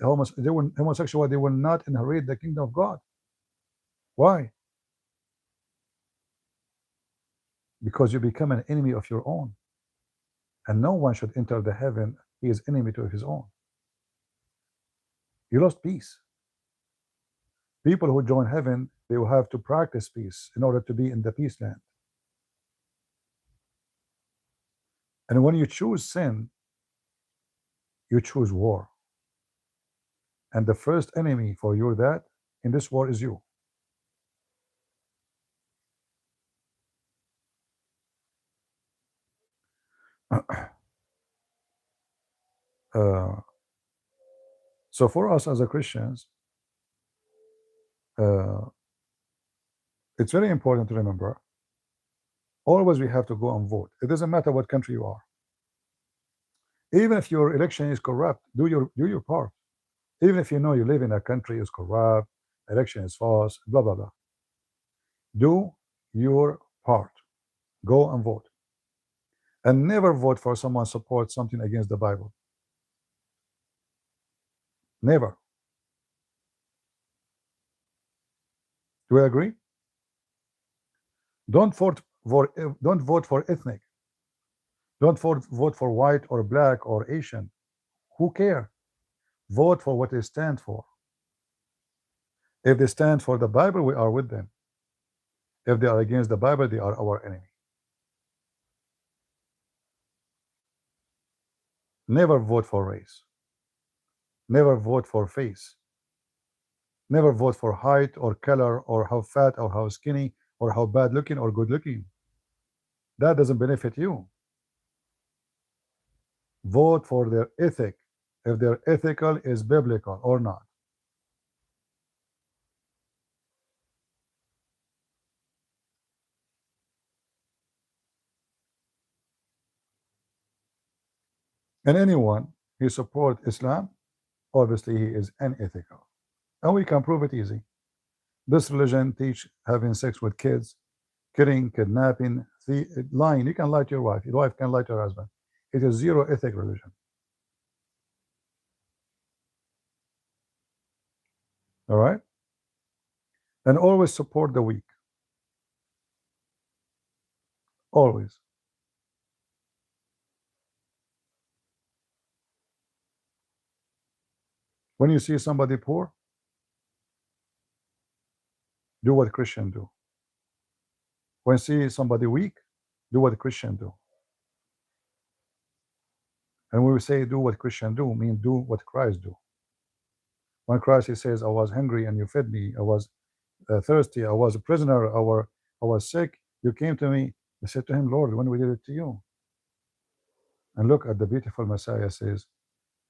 Speaker 1: homosexual, they will not inherit the kingdom of God. Why? Because you become an enemy of your own, and no one should enter the heaven. He is enemy to his own. You lost peace. People who join heaven, they will have to practice peace in order to be in the peace land. And when you choose sin, you choose war. And the first enemy for you that in this war is you. So for us as a Christians, it's very important to remember, always we have to go and vote. It doesn't matter what country you are. Even if your election is corrupt, do your part. Even if you know you live in a country is corrupt, election is false, blah blah blah. Do your part. Go and vote. And never vote for someone supports something against the Bible. Never. Do we agree? Don't vote for ethnic. Don't vote for white or black or Asian. Who care? Vote for what they stand for. If they stand for the Bible, we are with them. If they are against the Bible, they are our enemy. Never vote for race. Never vote for face. Never vote for height or color or how fat or how skinny or how bad looking or good looking. That doesn't benefit you. Vote for their ethic, if their ethical is biblical or not. And anyone who supports Islam, obviously he is unethical. And we can prove it easy. This religion teach having sex with kids, killing, kidnapping, lying. You can lie to your wife can lie to her husband. It is zero ethic religion. All right? And always support the weak. Always. When you see somebody poor, do what Christians do. When you see somebody weak, do what Christians do. And when we say do what Christians do, mean do what Christ do. When Christ he says, I was hungry and you fed me, I was thirsty, I was a prisoner, I was sick, you came to me. I said to him, Lord, when we did it to you? And look at the beautiful Messiah says,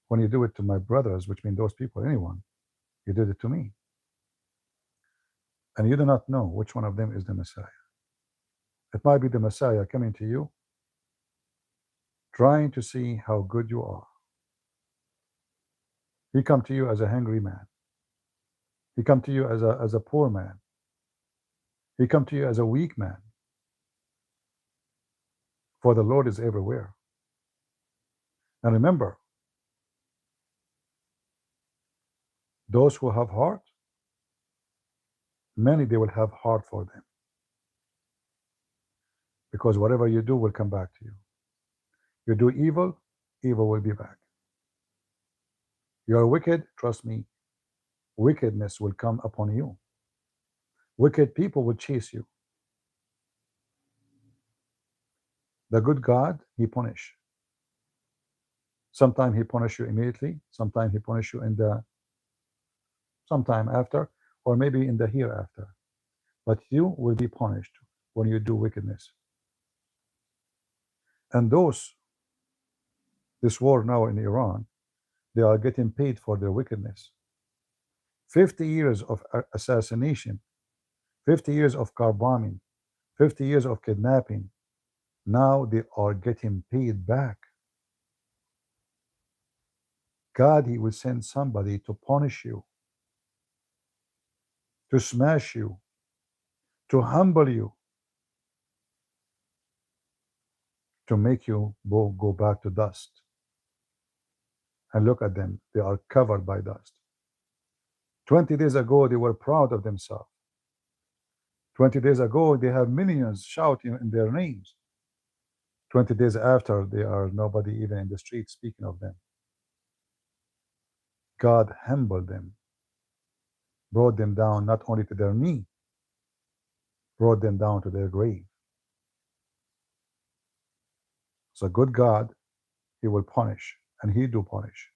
Speaker 1: when you do it to my brothers, which mean those people, anyone, you did it to me. And you do not know which one of them is the Messiah. It might be the Messiah coming to you, trying to see how good you are. He come to you as a hungry man. He come to you as a poor man. He come to you as a weak man. For the Lord is everywhere. And remember, those who have heart, many they will have heart for them. Because whatever you do will come back to you. You do evil, evil will be back. You are wicked, trust me, wickedness will come upon you. Wicked people will chase you. The good God, he punish. Sometimes he punish you immediately, sometimes he punish you in the sometime after, or maybe in the hereafter. But you will be punished when you do wickedness. And this war now in Iran, they are getting paid for their wickedness. 50 years of assassination, 50 years of car bombing, 50 years of kidnapping. Now they are getting paid back. God, he will send somebody to punish you, to smash you, to humble you, to make you go back to dust. And look at them, they are covered by dust. 20 days ago, they were proud of themselves. 20 days ago, they have millions shouting in their names. 20 days after, they are nobody even in the street speaking of them. God humbled them, brought them down not only to their knee, brought them down to their grave. So good God, he will punish, and he do punish.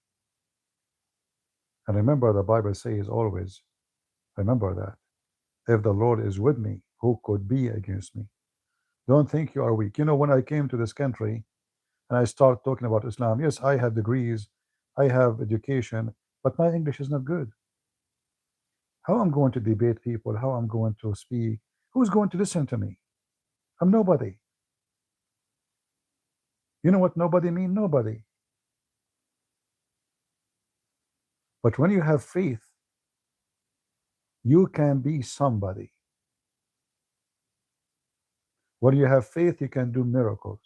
Speaker 1: And remember, the Bible says always, remember that. If the Lord is with me, who could be against me? Don't think you are weak. You know, when I came to this country and I start talking about Islam, yes, I have degrees, I have education, but my English is not good. How I'm going to debate people, how I'm going to speak, who's going to listen to me? I'm nobody. You know what nobody mean? Nobody. But when you have faith, you can be somebody. When you have faith, you can do miracles.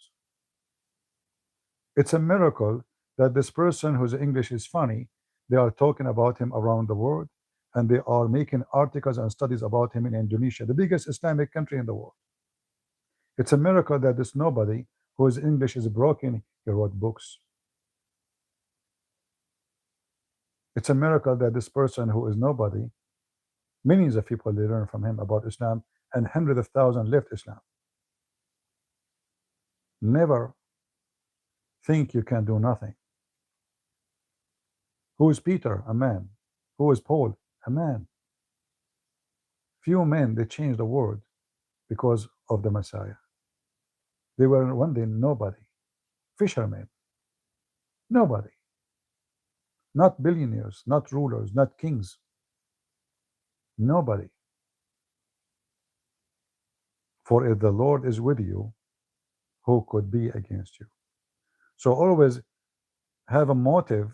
Speaker 1: It's a miracle that this person whose English is funny, they are talking about him around the world, and they are making articles and studies about him in Indonesia, the biggest Islamic country in the world. It's a miracle that this nobody whose English is broken, he wrote books. It's a miracle that this person who is nobody, millions of people, they learn from him about Islam, and hundreds of thousands left Islam. Never think you can do nothing. Who is Peter? A man. Who is Paul? A man. Few men, they changed the world because of the Messiah. They were one day nobody. Fishermen. Nobody. Not billionaires, not rulers, not kings. Nobody. For if the Lord is with you, who could be against you? So always have a motive,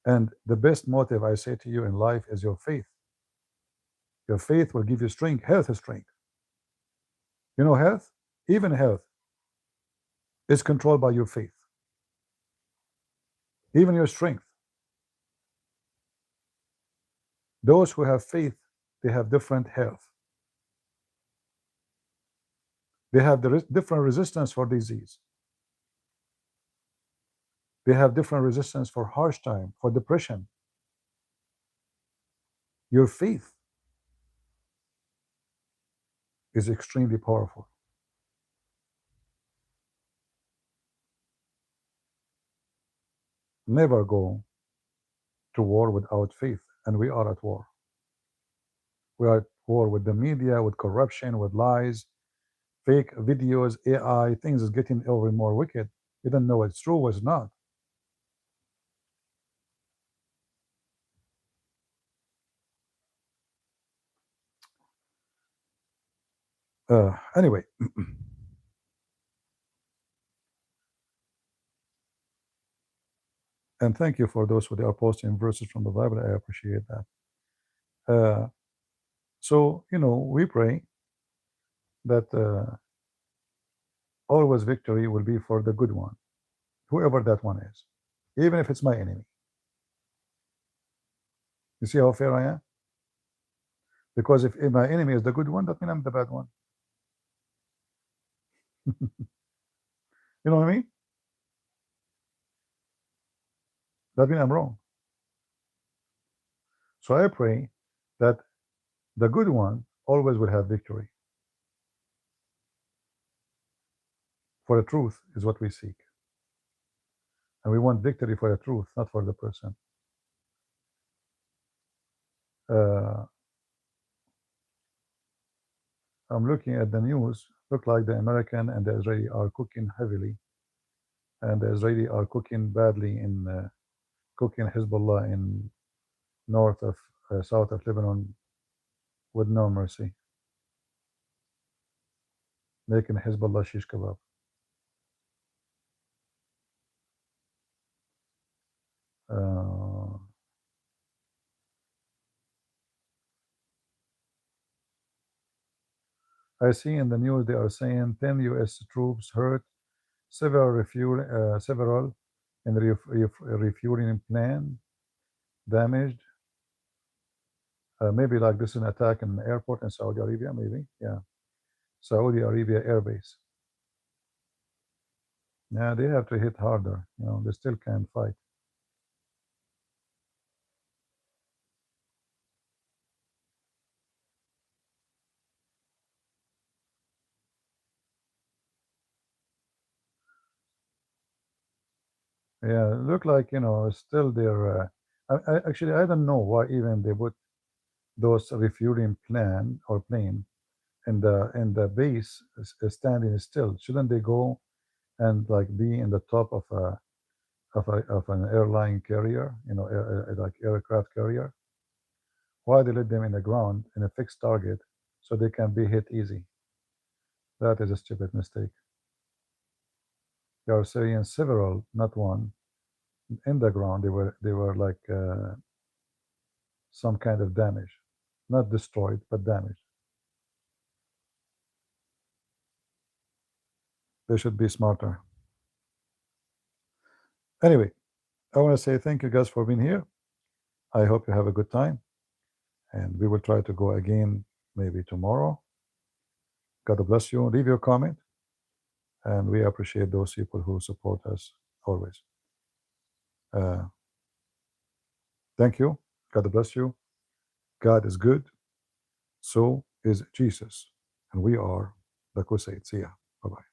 Speaker 1: and the best motive, I say to you, in life is your faith. Your faith will give you strength. Health is strength. You know, health, even health, is controlled by your faith. Even your strength. Those who have faith, they have different health. They have different resistance for disease. They have different resistance for harsh time, for depression. Your faith is extremely powerful. Never go to war without faith, and we are at war. We are at war with the media, with corruption, with lies, fake videos, AI, things is getting ever more wicked. You don't know what's true, what's not. Anyway, and thank you for those who are posting verses from the Bible. I appreciate that. So, you know, we pray that always victory will be for the good one, whoever that one is, even if it's my enemy. You see how fair I am? Because if my enemy is the good one, that means I'm the bad one. You know what I mean? That means I'm wrong. So I pray that the good one always will have victory. For the truth is what we seek. And we want victory for the truth, not for the person. I'm looking at the news. Look like the American and the Israeli are cooking heavily, and the Israeli are cooking badly in cooking Hezbollah in north of south of Lebanon with no mercy, making Hezbollah shish kebab. I see in the news they are saying 10 U.S. troops hurt, several in refueling plan damaged. Maybe like this is an attack in an airport in Saudi Arabia, maybe. Yeah. Saudi Arabia Air Base. Yeah, they have to hit harder. You know, they still can't fight. Yeah, look like, you know, still they're. Actually, I don't know why even they put those refueling plan or plane in the base standing still. Shouldn't they go and like be in the top of an airline carrier, you know, like aircraft carrier? Why they let them in the ground in a fixed target so they can be hit easy? That is a stupid mistake. They are saying several, not one, in the ground. They were like some kind of damage, not destroyed but damaged. They should be smarter. Anyway, I want to say thank you guys for being here. I hope you have a good time, and we will try to go again maybe tomorrow. God bless you. Leave your comment, and we appreciate those people who support us always. Uh, thank you. God bless you. God is good. So is Jesus. And we are the Crusade. See ya. Bye bye.